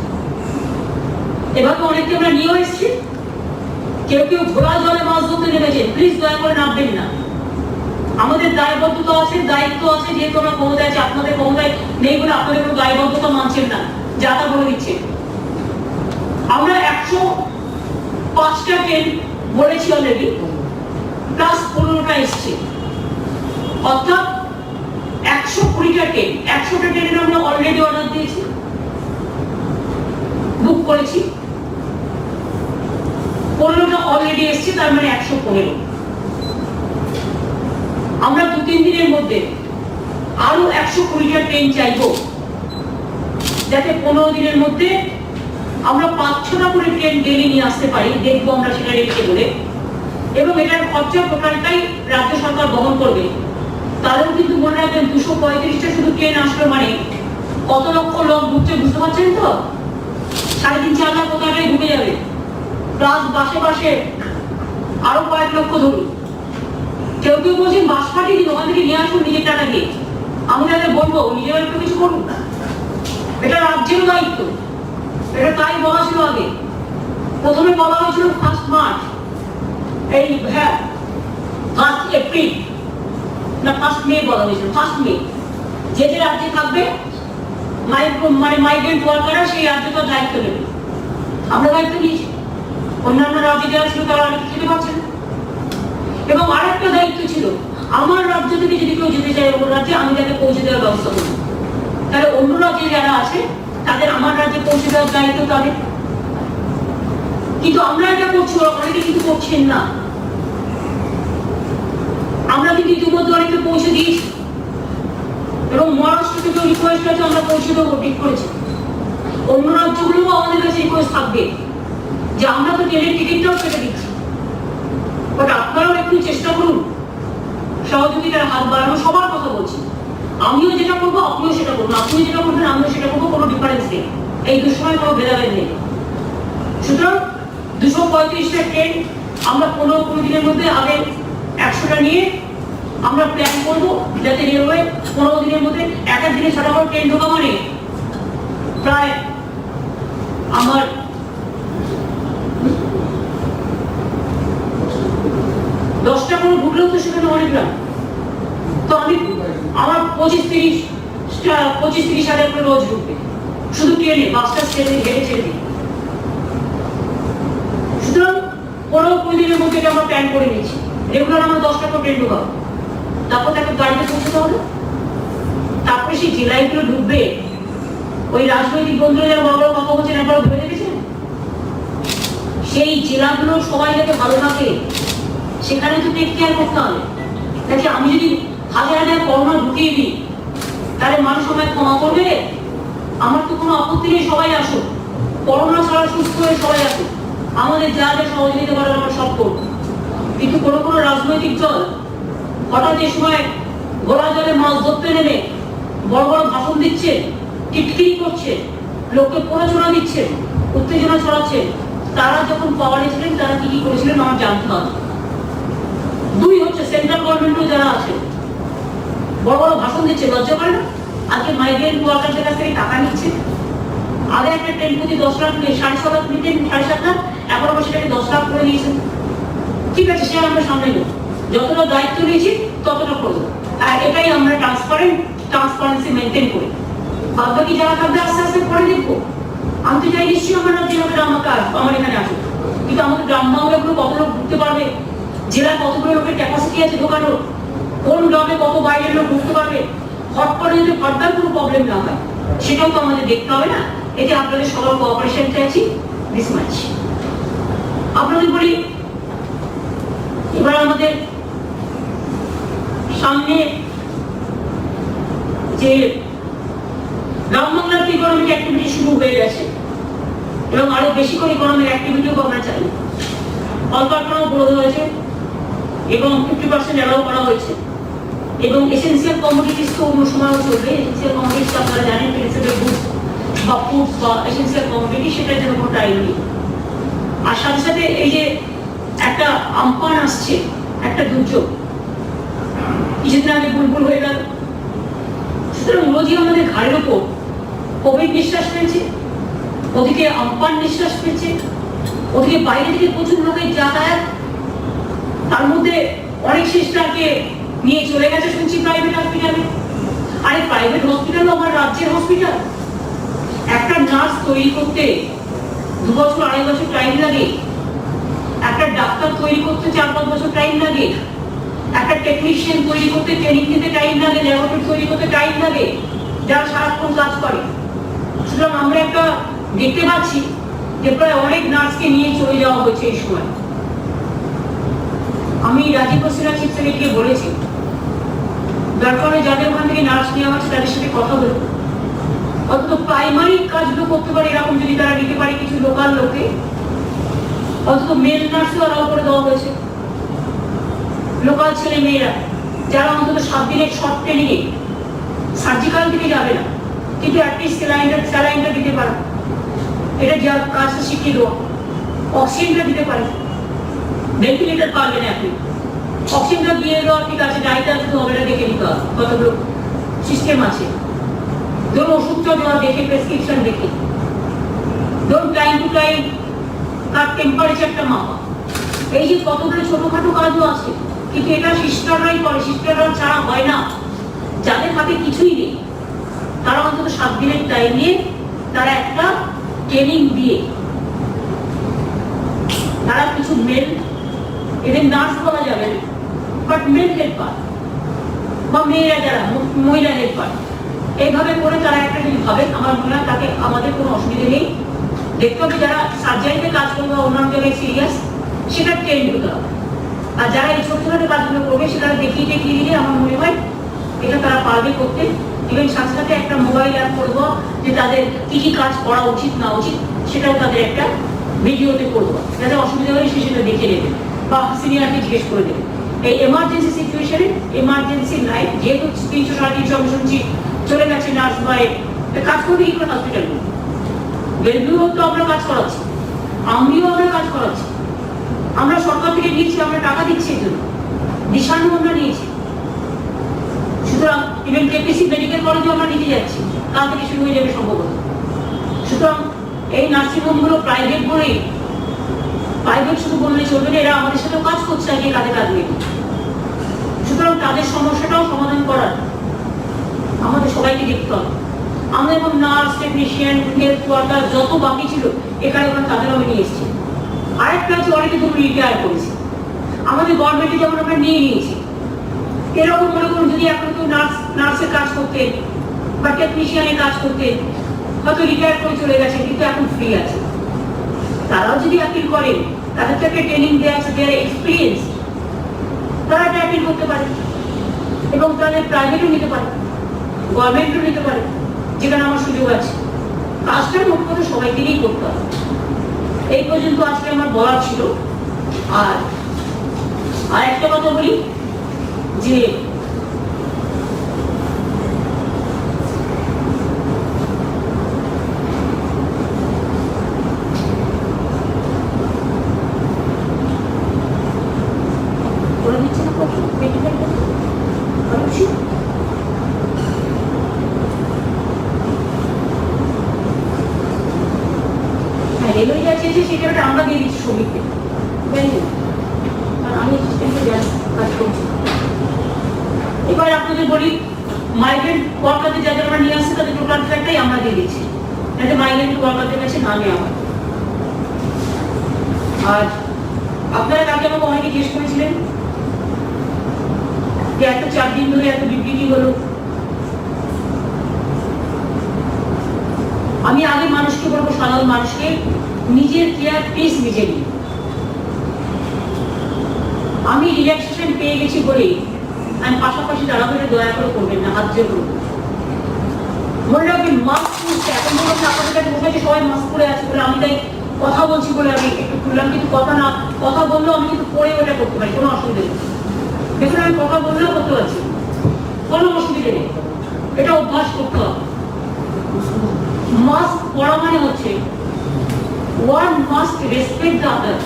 এভাবে অনেকে আমরা নিয়েও এসেছি। কেউ কেউ ঘোলা জলে মাছ ধরতে নেমেছে, প্লিজ দয়া করে নামবেন না। আমাদের দায়বদ্ধতা আছে, দায়িত্ব আছে, যেহেতু আমরা ক্ষমতায় আছে, আপনাদের ক্ষমতায় নেই বলে আপনাদের কোনো দায়বদ্ধতা মানছেন না, যা তা বলে দিচ্ছে। আমরা 105টা ট্রেন বলেছি অলরেডি, প্লাস 15টা এসছে, অর্থাৎ 120টা ট্রেন। 100টা ট্রেনের আমরা অলরেডি অর্ডার দিয়েছি, বুক করেছি। 15টা অলরেডি এসছে, তার মানে 115। আমরা 2-3 দিনের মধ্যে আরো 120টা ট্রেন চাইবো, যাতে 15 দিনের মধ্যে আমরা 5-6টা করে ট্রেন ডেলি নিয়ে আসতে পারি। দেখবো আমরা সেটা রেখে বলে, এবং এটার খরচা টোটালটাই রাজ্য সরকার বহন করবে। তাহলেও কিন্তু মনে রাখবেন 235টা শুধু ট্রেন আসলো মানে কত লক্ষ লোক ঢুকছে বুঝতে পারছেন তো? 3.5-4 লাখ কোথায় ঢুকে যাবে, প্লাস বাসে বাসে আরো কয়েক লক্ষ ধরুন। কেউ কেউ বলছেন বাস পাঠিয়ে দিন, ওখান থেকে নিয়ে আসুন নিজের টাকা দিয়ে। আমি তাদের বলবো নিজেরা একটু কিছু করুন না, এটা রাজ্যের দায়িত্ব। এটা তাই বলা ছিল আগে, প্রথমে বলা হয়েছিল 1 মার্চ, এই হ্যাঁ 1 এপ্রিল না 1 মে বলা হয়েছিল, 1 মে। যে যে রাজ্যে থাকবে মাইগ্রেন্ট ওয়ার্কাররা সেই রাজ্য তার দায়িত্ব নেবে। আমরা দায়িত্ব নিয়েছি, অন্যান্য রাজ্যে যারা ছিল তারা অনেক খেতে পারছে না। এবং আরেকটা দায়িত্ব ছিল, আমার রাজ্য থেকে যদি কেউ যেতে চায় অন্য রাজ্যে, আমি তাকে পৌঁছে দেওয়ার ব্যবস্থা করব। তাহলে অন্য রাজ্যে যারা আছে তাদের আমার রাজ্যে পৌঁছে দেওয়ার দায়িত্ব তাদের। কিন্তু আমরা এটা করছি, অনেকে কিন্তু করছেন না। আমরা কিন্তু ইতিমধ্যে অনেকে পৌঁছে দিয়েছি, এবং মহারাষ্ট্র থেকে রিকোয়েস্ট আছে আমরা পৌঁছে দেবো, ঠিক করেছি। অন্য রাজ্যগুলোও আমাদের কাছে রিকোয়েস্ট থাকবে যে আমরা তো ট্রেনের টিকিটটাও কেটে দিচ্ছি, বাট আপনারাও একটু চেষ্টা করুন, সহযোগিতার হাত বাড়ানো। সবার কথা বলছি, আমিও যেটা করবো আপনিও সেটা করুন, আপনিও যেটা করবেন আমিও সেটা করবো, কোনো ডিফারেন্স নেই, এই দুসময় কোনো ভেদাভেদ নেই। সুতরাং 235টা ট্রেন আমরা 15 দিনের মধ্যে আগে 100টা নিয়ে আমরা প্ল্যান করবো, যাতে রেলওয়ে 15 দিনের মধ্যে এক দিনে 6টা করে ট্রেন ঢোকা মানে প্রায় আমার 10টা করে ঢুকলেও তো সেখানে অনেক না। তো আমি আমার 25-30 হাজার করে রোজ ঢুকবে শুধু ট্রেনে, বাসটা ট্রেনে হেঁটে ছেড়ে দিই। সুতরাং 15 দিনের মধ্যে আমরা প্ল্যান করে নিয়েছি, রেগুলার আমরা 10টা করে ট্রেন ঢোকাবো। তারপর তাকে গাড়িতে পৌঁছতে হবে, তারপরে সেই জেলাগুলো ঢুকবে। ওই রাজনৈতিক বন্ধুরা যারা বড় বড় কথা বলছেন একবার ভেবে দেখেছেন? সেই জেলাগুলো সবাই যাতে ভালো থাকে সেখানে তো টেক কেয়ার করতে হবে। দেখি আমি যদি হাজার করোনা ঢুকিয়ে দিই, তাহলে মানুষ আমায় ক্ষমা করবে? আমার তো কোনো আপত্তি নেই, সবাই আসুক, করোনা ছাড়া সুস্থ হয়ে সবাই আসুক, আমাদের যা যা সহযোগিতা করার আমরা সব করব। কিন্তু কোনো কোনো রাজনৈতিক দল হঠাৎ এই সময় গোলা জলে মাছ ধরতে নেমে বড় বড় ভাষণ দিচ্ছে, টিটকিরি করছে, লোককে প্ররোচনা দিচ্ছে, উত্তেজনা ছড়াচ্ছে। তারা যখন পাওয়ারে ছিলেন তারা কি কি করেছিলেন আমার জানতে হবে। 2 হচ্ছে সেন্ট্রাল গভর্নমেন্টও যারা আছে বড় বড় ভাষণ দিচ্ছে, লজ্জা করে না? আজকে মাইগ্রেন্ট ওয়ার্কারদের কাছ থেকে টাকা নিচ্ছে। আগে একটা ট্রেন প্রতি 10 লাখ নিয়ে 7.5 লাখ নিতেন, 7.5 লাখ, এখন আবার সেটাকে 10 লাখ করে নিয়েছেন। ঠিক আছে, সে আমরা সামনে নেব, যতটা দায়িত্ব নিয়েছি ততটা করবো। আর এটাই আমরা ট্রান্সপারেন্সি মেনটেন করি। বাকি যারা থাকবে আস্তে আস্তে করে দেখবো। আমি তো চাই নিশ্চয়ই আমার রাজ্যে হবে, আমার এখানে আসুক, কিন্তু আমাদের গ্রাম বাংলাগুলো কত লোক ঢুকতে পারবে, জেলায় কতগুলো লোকের ক্যাপাসিটি আছে ঢোকানোর, কোন গ্রামে কত বাইরের লোক ঢুকতে পারবে, হট করে যদি ফার্দার কোনো প্রবলেম না হয় সেটাও তো আমাদের দেখতে হবে না। এতে আপনাদের সবার কোঅপারেশন চাইছি, দিস মাচ। আপনাদের বলি, এবার আমাদের সামনে যে গ্রাম বাংলার ইকোনমিক অ্যাক্টিভিটি শুরু হয়ে গেছে, এবং আরো বেশি করে ইকোনমিক অ্যাক্টিভিটিও আমরা চাই। কলকারখানাও বড় হয়েছে এবং 50% অ্যালাউ করা হয়েছে। এবং এসেন্সিয়াল কমোডিটিস তো অন্য সময়ও চলবে। এসেন্সিয়াল কমোডিটিস আপনারা জানেন, পেরিসেবল গুডস বা ফুডস বা এসেন্সিয়াল কমোডিটি, সেটার জন্য কোনো টাইম নেই। আর সাথে সাথে এই যে একটা আমপান আসছে, একটা দুর্যোগ, কিছুদিন আগে বুলবুল হয়ে গেল, সুতরাং রোজই আমাদের ঘাড়ের ওপর কোভিড নিঃশ্বাস ফেলছে, ওদিকে আমপান নিঃশ্বাস ফেলছে, ওদিকে বাইরে থেকে প্রচুর লোকের যাতায়াত, তার মধ্যে অনেক সিস্টারকে নিয়ে চলে গেছে শুনছি প্রাইভেট হসপিটালে। আরে প্রাইভেট হসপিটালও আমার রাজ্যের হসপিটাল। একটা নার্স তৈরি করতে 2 বছর 2.5 বছর টাইম লাগে, একটা ডাক্তার তৈরি করতে 4-5 বছর টাইম লাগে, একটা টেকনিশিয়ান তৈরি করতে ট্রেনিং নিতে টাইম লাগে, ল্যাবরেটরি তৈরি করতে টাইম লাগে, যারা সারাক্ষণ কাজ করে। সুতরাং আমরা একটা দেখতে পাচ্ছি যে প্রায় অনেক নার্সকে নিয়ে চলে যাওয়া হয়েছে এই সময়। আমি রাজীব বসিরা চিফ সেক্রেটারিকে বলেছি, দরকার যাদের ওখান থেকে নার্স নেওয়া হচ্ছে তাদের সাথে কথা বলবো, অন্তত প্রাইমারি কাজগুলো করতে পারে এরকম যদি তারা নিতে পারে কিছু লোকাল লোকে, অন্তত মেল নার্সও অ্যালাউ করে দেওয়া হয়েছে, লোকাল ছেলে মেয়েরা যারা অন্তত 7 দিনের শর্ট ট্রেনিংয়ে সার্জিক্যাল দিকে যাবে না, কিন্তু অ্যাটলিস্ট স্যালাইনটা দিতে পারে, এটা যা কাজটা শিখিয়ে দেওয়া, অক্সিজেনটা দিতে পারে। ভেন্টিলেটর পারবে না আপনি, অক্সিজেনটা দিয়ে দেওয়া ঠিক আছে, ডাইটা শুধু হবে না, দেখে নিতে হবে কতগুলো সিস্টেম আছে। ধরুন ওষুধটা দেওয়া দেখে, প্রেসক্রিপশন দেখে, ধরুন টাইম টু টাইম তার টেম্পারেচারটা মাপা, এই যে কতগুলো ছোটখাটো কাজও আছে, কিন্তু এটা সিস্টাররাই করে, সিস্টাররা ছাড়া হয় না। যাদের হাতে কিছুই নেই তারা অন্তত 7 দিনের টাইম নিয়ে তারা একটা ট্রেনিং দিয়ে তারা কিছু মেল, এদের নার্স বলা যাবে না, বাট মেল হেল্পার বা মেয়েরা যারা মহিলা হেল্পার, এইভাবে করে তারা একটা যদি ভাবে, আমার মনে হয় তাকে আমাদের কোনো অসুবিধা নেই। দেখতে হবে যারা সার্জারিতে কাজ করবে বা অন্যান্য জায়গায় সিরিয়াস, সেটা ট্রেন হতে হবে। আর যারা এই ছোট ছোট কাজগুলো করবে সেটা দেখিয়ে দিলে আমার মনে হয় এটা তারা পারবে করতে। ইভেন সাথে সাথে একটা মোবাইল অ্যাপ করবো যে তাদের কি কি কাজ করা উচিত না উচিত, সেটাও তাদের একটা ভিডিওতে করবো, যাতে অসুবিধা হলে সে সেটা দেখে নেবে বা সিনিয়রকে জিজ্ঞেস করে দেবে। এই এমার্জেন্সি সিচুয়েশনে, এমার্জেন্সি লাইফ, যেহেতু 300-350 আমি শুনছি চলে গেছে নার্স বাই, কাজ করবে কি করে হসপিটালগুলো? বেলভিউও তো আমরা কাজ করাচ্ছি, আমিও আমরা কাজ করাচ্ছি, আমরা সরকার থেকে নিয়েছি, আমরা টাকা দিচ্ছি এর জন্য, দিশানু আমরা নিয়েছি। সুতরাং ইভেন কেপিসি মেডিকেল কলেজে আমরা নিতে যাচ্ছি, কাল থেকে শুরু হয়ে যাবে সম্ভবত। সুতরাং এই নার্সিংহোমগুলো প্রাইভেট বলেই, প্রাইভেট শুধু বললে চলবে না, এরা আমাদের সাথে কাজ করছে আগে কাজে কাজ নেই। সুতরাং তাদের সমস্যাটাও সমাধান করার আমাদের সবাইকে দেখতে হবে। আমরা এবং নার্স, টেকনিশিয়ান, হেলথ ওয়ার্কার যত বাকি ছিল এখানে ওখানে তাদের আমি নিয়ে এসেছি। আরেকটা আছে, অনেকে ধরুন রিটায়ার করেছে, আমাদের গভর্নমেন্টে যেমন আমরা নিয়ে নিয়েছি, এরকম মনে করুন যদি এখন কেউ নার্সের কাজ করতে বা টেকনিশিয়ানের কাজ করতে, হয়তো রিটায়ার করে চলে গেছে কিন্তু এখন ফ্রি আছে, তারাও যদি অ্যাপিল করেন, তাদের থেকে ট্রেনিং দেওয়া আছে, দেয়ার এক্সপিরিয়েন্স, তারা এটা অ্যাপিল করতে পারে এবং তাদের প্রাইভেটও নিতে পারে, গভর্নমেন্টও নিতে পারে, যেখানে আমার সুযোগ আছে। কাজটা মোট কথা সবাইকে নিয়েই করতে হবে। এই পর্যন্ত আজকে আমার বলার ছিল। আর একটা কথা বলি যে রেলওয়ে যা চেয়েছে সেটা আমরা দিয়ে দিচ্ছি শ্রমিকদের, আমি কাজ করছি। এবার আপনাদের বলি, মাইগ্রেন্ট ওয়ার্কারদের যাদের আমরা নিয়ে আসছি তাদের টোটাল ফ্যাক্টটাই আমরা দিয়ে দিচ্ছি, যাতে মাইগ্রেন্ট ওয়ার্কারদের কাছে না নেওয়া হয়। আর আপনারা কাকে আমাকে অনেকে জিজ্ঞেস করেছিলেন যে এত 4 দিন ধরে এত বিবৃতি হলো। আমি আগে মানুষকে বলবো, সাধারণ মানুষকে, নিজের কেয়ার প্লিজ নিজে নিন। আমি রিল্যাক্সেশন পেয়ে গেছি বলেই আমি পাশাপাশি দাঁড়া করে দয়া করে করবেন না, হাত জোর করবেন। মনে রাখবেন মাস্ক পরতে, এখন বললাম না আপনাদের কাছে বসে সবাই মাস্ক পরে আছে বলে আমি তাই কথা বলছি বলে আমি একটু খুললাম, কিন্তু কথা বললেও আমি কিন্তু পরে ওটা করতে পারি, কোনো অসুবিধা নেই। দেখুন আমি কথা বললেও করতে পারছি, কোনো অসুবিধা নেই, এটা অভ্যাস করতে হবে। মাস্ক পরা মানে হচ্ছে one must respect the other,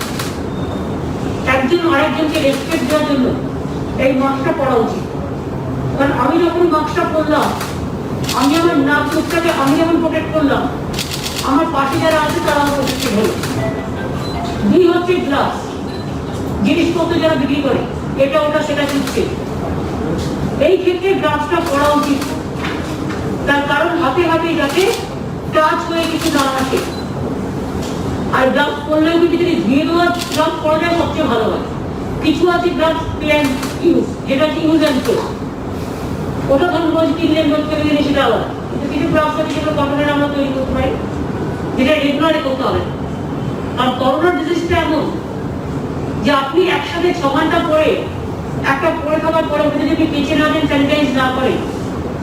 একজন আরেকজনকে রেসপেক্ট দেওয়ার জন্য এই মাস্কটা পরা উচিত। কারণ আমি যখন মাস্কটা পরলাম, আমি আমার নাক মুখটাকে আমি যখন প্রোটেক্ট করলাম, আমার পাশে যারা আছে তারা আমার প্রোটেক্টেড হলো। দুই হচ্ছে গ্লাস, জিনিসপত্র যারা বিক্রি করে এটা ওটা সেটা দিচ্ছে, এই ক্ষেত্রে গ্লাসটা পরা উচিত। তার কারণ হাতে হাতে যাতে টাচ হয়ে কিছু না আসে। আর গ্লাভস পরলেও কিন্তু যদি ধুয়ে দেওয়া গ্লাভস পরা যায় সবচেয়ে ভালো হয়। কিছু আছে গ্লাভস প্ল্যান ইউজ, যেটা হচ্ছে ইউজ অ্যান্ড থ্রো, ওটা ধরুন রোজ কিনলেন, রোজ করে দিলে সেটা আলাদা। কিন্তু কিছু গ্লাভস আছে যেগুলো কটনের আমরা তৈরি করতে পারি, যেটা রেগুলারে করতে হবে। আর করোনা ডিজিজটা এমন যে আপনি একসাথে 6 ঘন্টা পরে একটা পরে থাকার পরে ওটা যদি আপনি কেচে না দেন, স্যানিটাইজ না করে,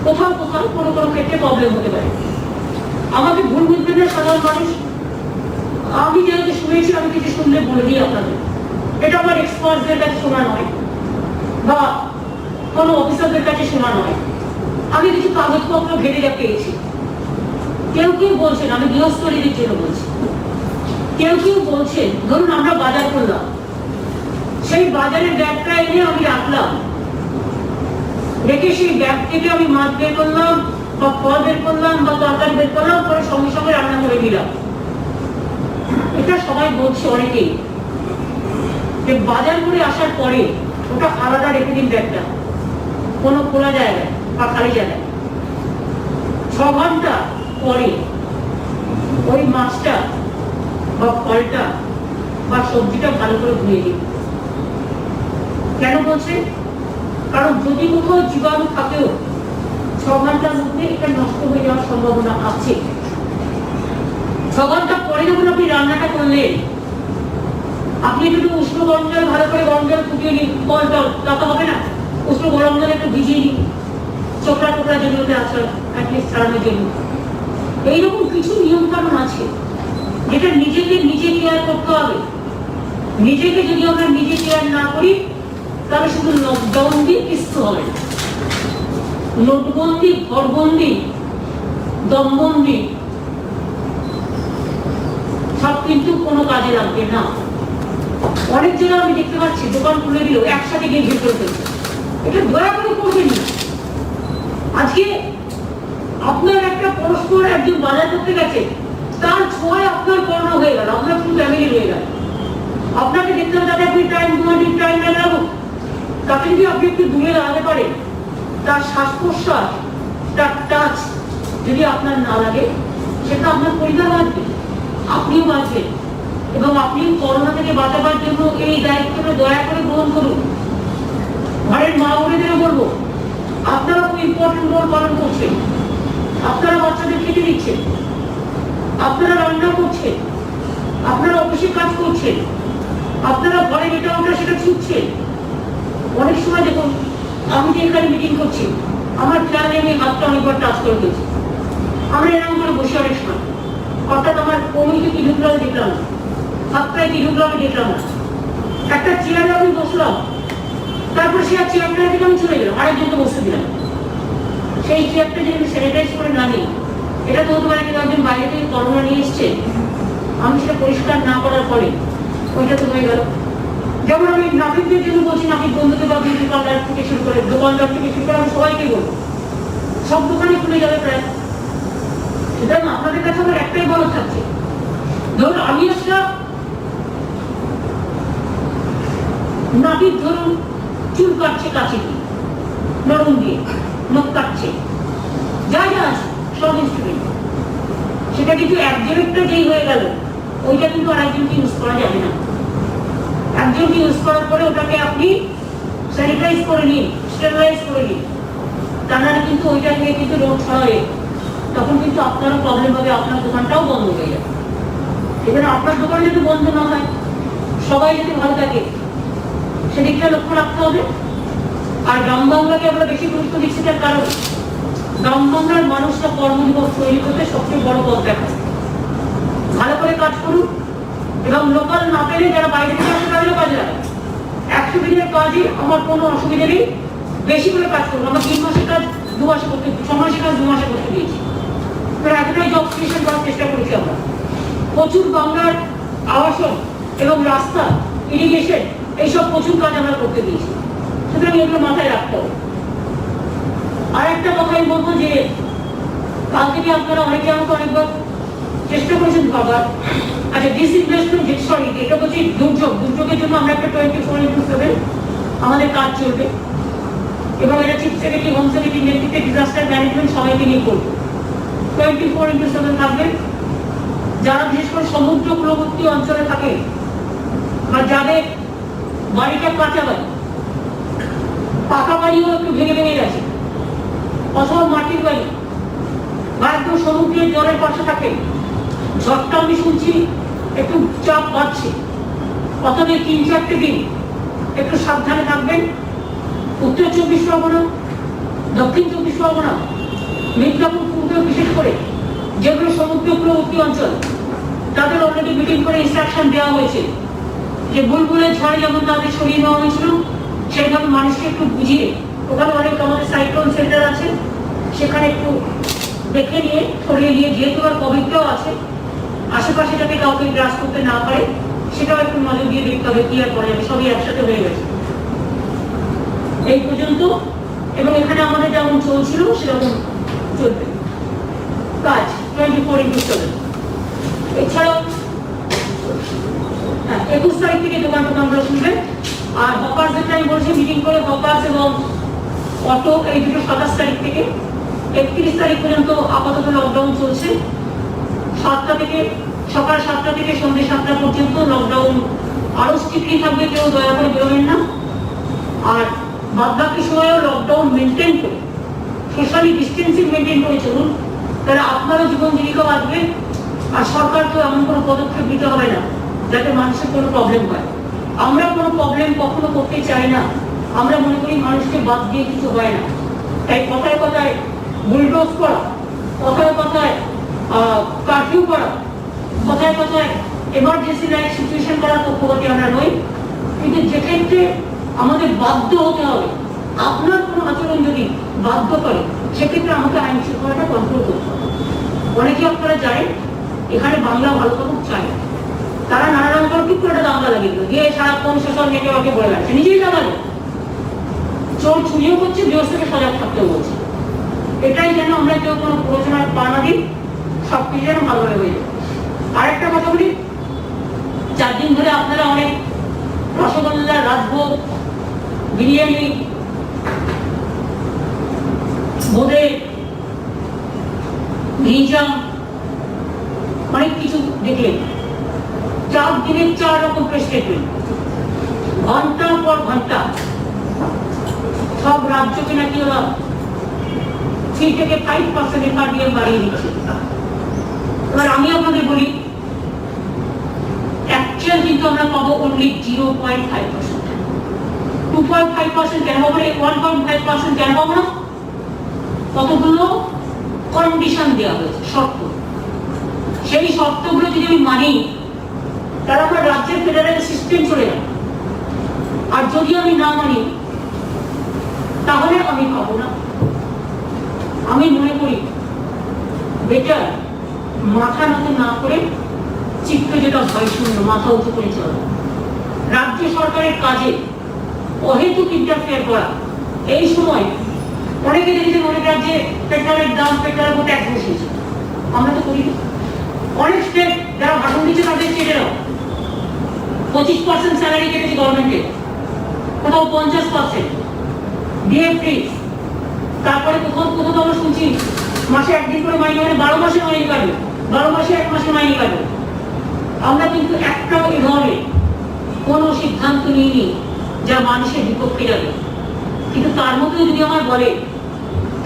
কোথাও কোথাও কোনো কোনো ক্ষেত্রে প্রবলেম হতে পারে। আমাকে ভুল বুঝবেন না সাধারণ মানুষ, আমি যেহেতু শুনেছি আমি কিছু শুনলে বলে দিই আপনাদের। এটা আমার এক্সপার্টদের কাছে শোনা নয় বা কোনো অফিসারদের কাছে শোনা নয়, আমি কিছু কাগজপত্র ঘেটে যা পেয়েছি। কেউ কেউ বলছেন, আমি গৃহস্থলীদের জন্য বলছি, কেউ কেউ বলছেন ধরুন আমরা বাজার করলাম, সেই বাজারের ব্যাগটা এনে আমি রাখলাম, রেখে সেই ব্যাগ থেকে আমি মাছ বের করলাম বা ফল বের করলাম বা তরকারি বের করলাম, পরে সঙ্গে সঙ্গে রান্না করে দিলাম। এটা সবাই বলছে অনেকেই, যে বাজার করে আসার পরে ওটা আলাদা রেখে দিন ব্যাগটা কোনো খোলা জায়গায় বা খালি জায়গায়। 6 ঘন্টা পরে ওই মাছটা বা ফলটা বা সবজিটা ভালো করে ধুয়ে দিন। কেন বলছে? কারণ যদি কোথাও জীবাণু থাকেও 6 ঘন্টার মধ্যে এটা নষ্ট হয়ে যাওয়ার সম্ভাবনা আছে। 6 ঘন্টা পরে যখন আপনি রান্নাটা করলেন, আপনি একটু উষ্ণ গরম জল ভালো করে গরম জল ফুটিয়ে নিন, ফল টল তাতে হবে না, উষ্ণ গরম জল একটু ভিজিয়ে নিন, চোখরা টোকরা যেগুলোতে আছে অ্যাটলিস্ট ছাড়ানোর জন্য। এইরকম কিছু নিয়ম কানুন আছে যেটা নিজেকে নিজে কেয়ার করতে হবে। নিজেকে যদি আমরা নিজে কেয়ার না করি তাহলে শুধু লকডাউন দিয়ে কিছু হবে না। নোটবন্দি, ঘরবন্দি, দমবন্দি সব কিন্তু কোনো কাজে লাগবে না। অনেক জায়গায় আমি দেখতে পাচ্ছি দোকান খুলে দিল, একসাথে গিয়ে ভিড় করে ফেলছে। এটা দয়া করে করবেন না। আজকে আপনার একটা পরস্পর একজন বাজার করতে গেছে, তার ছোঁয়ায় আপনার করোনা হয়ে গেল, আপনার পুরো ফ্যামিলি হয়ে গেল। আপনাকে দেখতে হবে তাতে আপনি টাইম 2 মিনিট টাইম না লাগুক, তাকে যদি আপনি একটু দূরে দাঁড়াতে পারেন, তার শ্বাস প্রশ্বাস, তার টাচ যদি আপনার না লাগে, সেটা আপনার পরিবার বাঁচবে, আপনিও বাঁচবেন। এবং আপনি করোনা থেকে বাঁচাবার জন্য এই দায়িত্বটা দয়া করে গ্রহণ করুন। ঘরের মা বোনেদেরও বলবো, আপনারা খুব ইম্পর্টেন্ট রোল পালন করছেন। আপনারা বাচ্চাদের খেতে দিচ্ছেন, আপনারা রান্না করছেন, আপনারা অফিসে কাজ করছেন, আপনারা ঘরে যেটা ওটা সেটা ছুটছেন। অনেক সময় দেখুন, আমি যে এখানে মিটিং করছি, আমার খেয়াল নেই আমি হাতটা অনেকবার টাচ করে দিয়েছি। আমরা এরকম করে বসে অনেক সময়, অর্থাৎ আমার কমিকে কি ঢুকলো আমি দেখলাম না, হাতটায় কি ঢুকলো আমি দেখলাম না। একটা চেয়ারে আমি বসলাম, তারপর সে আর চেয়ারটা থেকে আমি চলে গেলাম, আরেকজনকে বসতে দিলাম। সেই চেয়ারটা যদি স্যানিটাইজ করে না নিই, এটা তো হতে পারে কিন্তু একজন বাইরে থেকে করোনা নিয়ে এসছে, আমি সেটা পরিষ্কার না করার পরে ওইটা তো হয়ে গেল। যেমন আমি নাপিতদের জন্য বলছি, নাপিত বন্ধুকে বা বিউটি পার্লার থেকে শুরু করে দোকানদার থেকে শুরু করে আমি সবাইকে বলবো, সব দোকানে খুলে যাবে প্রায়। সুতরাং আপনাদের কাছে আমার একটাই বলা থাকছে, ধরুন আমি একটা নাপিত, ধরুন চুল কাটছে কাছে দিয়ে, নরম দিয়ে, নখ কাটছে, যা যা আছে সব ইনস্ট্রুমেন্ট, সেটা কিন্তু একজনেরটা যেই হয়ে গেল, ওইটা কিন্তু আর একজনকে ইউজ করা যাবে না। একজনকে ইউজ করার পরে ওটাকে আপনি স্যানিটাইজ করে নিন, স্টেরিলাইজ করে নিন, তা নাহলে কিন্তু ওইটা নিয়ে কিন্তু রোগ ছড়াবে, তখন কিন্তু আপনারও প্রবলেম হবে, আপনার দোকানটাও বন্ধ হয়ে যাবে। এবার আপনার দোকান যদি বন্ধ না হয়, সবাই যদি ভালো থাকে, সেদিকটা লক্ষ্য রাখতে হবে। আর গ্রাম বাংলাকে আমরা বেশি গুরুত্ব দিচ্ছি, তার কারণ গ্রাম বাংলার মানুষরা কর্মদিবস তৈরি করতে সবচেয়ে বড় পথ দেখায়। ভালো করে কাজ করুন এবং লোকাল না পেলে যারা বাইরে থেকে আসে তাদেরও কাজে লাগায়। 100 দিনের কাজে আমার কোনো অসুবিধা নেই, বেশি করে কাজ করবো। আমরা 3 মাসের কাজ 2 মাসে করতে, 6 মাসের কাজ 2 মাসে করতে দিয়েছি। এতটাই জব ক্রিয়েশন করার চেষ্টা করেছি আমরা। প্রচুর বাংলার আবাসন এবং রাস্তা, ইরিগেশন, এইসব প্রচুর কাজ আমরা করতে দিয়েছি। সুতরাং এগুলো মাথায় রাখতে হবে। আর একটা কথা আমি বলবো যে কাল থেকে আপনারা অনেকে আমাকে অনেকবার চেষ্টা করেছেন ভাবার, আচ্ছা ডিসইনভেস্টমেন্ট, সরি এটা বলছি দুর্যোগের জন্য আমরা একটা 24/7 আমাদের কাজ চলবে এবং এটা চিফ সেক্রেটারি, হোম সেক্রেটারি নেতৃত্বে ডিজাস্টার ম্যানেজমেন্ট সবাইকে নিয়ে করবো। 24/7 থাকবে। যারা বিশেষ করে সমুদ্র কূলবর্তী অঞ্চলে থাকে বা যাদের বাড়িটা কাঁচা বাড়ি, পাকা বাড়িও একটু ভেঙে ভেঙে গেছে, অথবা মাটির বাড়ি বা একদম সমুদ্রের জলের পাশে থাকে, ঝড়টা আমি শুনছি একটু চাপ বাড়ছে, অথবা 3-4 দিন একটু সাবধানে থাকবেন। উত্তর 24 পরগনা, দক্ষিণ 24 পরগনা, মিদনাপুর পূর্ব বিশেষ করে যেগুলো সমুদ্র কূলবর্তী অঞ্চল, তাদের অলরেডি মিটিং করে ইনস্ট্রাকশন দেওয়া হয়েছে যে বুলবুলের ঝড়ে যেমন তাদের সরিয়ে নেওয়া হয়েছিল, সেইভাবে মানুষকে একটু বুঝিয়ে, ওখানে অনেক আমাদের সাইক্লোন সেন্টার আছে, সেখানে একটু দেখে নিয়ে সরিয়ে নিয়ে, যেহেতু আর কোভিডটাও আছে আশেপাশে, যাতে কাউকে গ্রাস করতে না পারে সেটাও একটু নজর দিয়ে দেখতে হবে কি আর করা যাবে। সবই একসাথে হয়ে গেছে এই পর্যন্ত, এবং এখানে আমাদের যেমন চলছিল সেরকম চলবে কাজ 24/7। এছাড়াও 21 তারিখ থেকে দোকান টোকানগুলো শুনবে। আর হকার্সদের আমি বলছি মিটিং করে, হকার্স এবং অটো এই দুটো 27 তারিখ থেকে 31 তারিখ পর্যন্ত আপাতত লকডাউন চলছে। 7টা থেকে, সকাল 7টা থেকে সন্ধ্যে 7টা পর্যন্ত লকডাউন আরো স্ট্রিক্টলি থাকবে, কেউ দয়া করে বেরোবেন না। আর বাদবাকি সময়ও লকডাউন মেনটেন করে, সোশ্যালি ডিস্টেন্সিং মেনটেন করে চলুন, তাহলে আপনারও জীবন জীবিকা বাঁচবে। আর সরকারকেও এমন কোনো পদক্ষেপ নিতে হবে না যাতে মানুষের কোনো প্রবলেম হয়। আমরা কোনো প্রবলেম কখনো করতে চাই না। আমরা মনে করি মানুষকে বাদ দিয়ে কিছু হয় না। তাই কথায় কথায় বুলডোজ করা, কথায় কথায় কারফিউ করা, কথায় কথায় এমার্জেন্সি লাইক সিচুয়েশন করার পক্ষপাতী আমরা নই। কিন্তু যেক্ষেত্রে আমাদের বাধ্য হতে হবে, আপনার কোনো আচরণ যদি বাধ্য করে, সেক্ষেত্রে আমাকে আইন শৃঙ্খলাটা কন্ট্রোল করতে হবে। অনেকে আপনারা জানেন এখানে বাংলা ভালো থাকুক চায়, তারা নানা রকম করে ঠিক করে দাঙ্গা লাগিয়ে দিল, দিয়ে সারাক্ষণ সোশ্যাল নেটওয়ার্কে বলে যাচ্ছে নিজেই দাঁড়ালো, চোর চুরিও করছে, গৃহস্থকে সজাগ থাকতেও বলছে। এটাই যেন আমরা কেউ কোনো প্রয়োজনের পা না দিই, সবকিছু যেন ভালোভাবে হয়ে যায়। আরেকটা কথা বলি, 4 দিন ধরে আপনারা অনেক রসগোল্লা, রাজভোগ, বিরিয়ানি, বোঁদে, ঘিজাম, অনেক কিছু দেখলেন। 4 দিনের 4 রকম প্রেস স্টেটমেন্ট, ঘন্টার পর ঘন্টা সব রাজ্যকে নাকি ওরা 3 থেকে 5% এফআরডিএম বাড়িয়ে দিচ্ছে। এবার আমি আপনাদের বলি, অ্যাকচুয়াল কিন্তু আমরা পাবো অনলি 0.5%। 2.5% কেন পাবো না? 1.5% কেন পাবো না? কতগুলো কন্ডিশন দেওয়া হয়েছে, শর্ত। সেই শর্তগুলো যদি আমি মানি, তাহলে আমার রাজ্যের ফেডারেল সিস্টেম চলে যাবে। আর যদি আমি না মানি, তাহলে আমি পাবো না। আমি মনে করি বেটার মাথা নত না করে, চিত্ত যেটা ভয় শূন্য, মাথা উঁচু করে চলা। রাজ্য সরকারের কাজে অহেতুক ইন্টারফেয়ার করা, এই সময় অনেকে দেখেছেন অনেক রাজ্যে পেট্রোলের দাম, পেট্রোলের উপর ট্যাক্স বসিয়েছে, আমরা তো করি। অনেক স্টেট যারা ভাষণ দিচ্ছে তাদের স্টেটেরাও 25% স্যালারি কেটেছে গভর্নমেন্টে, কোথাও 50% ডিএ ফ্রি। তারপরে কোথাও কোথাও আমরা শুনছি মাসে 1 দিন করে মাইনে, মানে 12 মাসে মাইনে কাটবে, 12 মাসে 1 মাসে মাইনে কাটবে। আমরা কিন্তু একটাও এ ধরনের কোনো সিদ্ধান্ত নিইনি যা মানুষের বিপক্ষে যাবে। কিন্তু তার মধ্যে যদি আমার বলে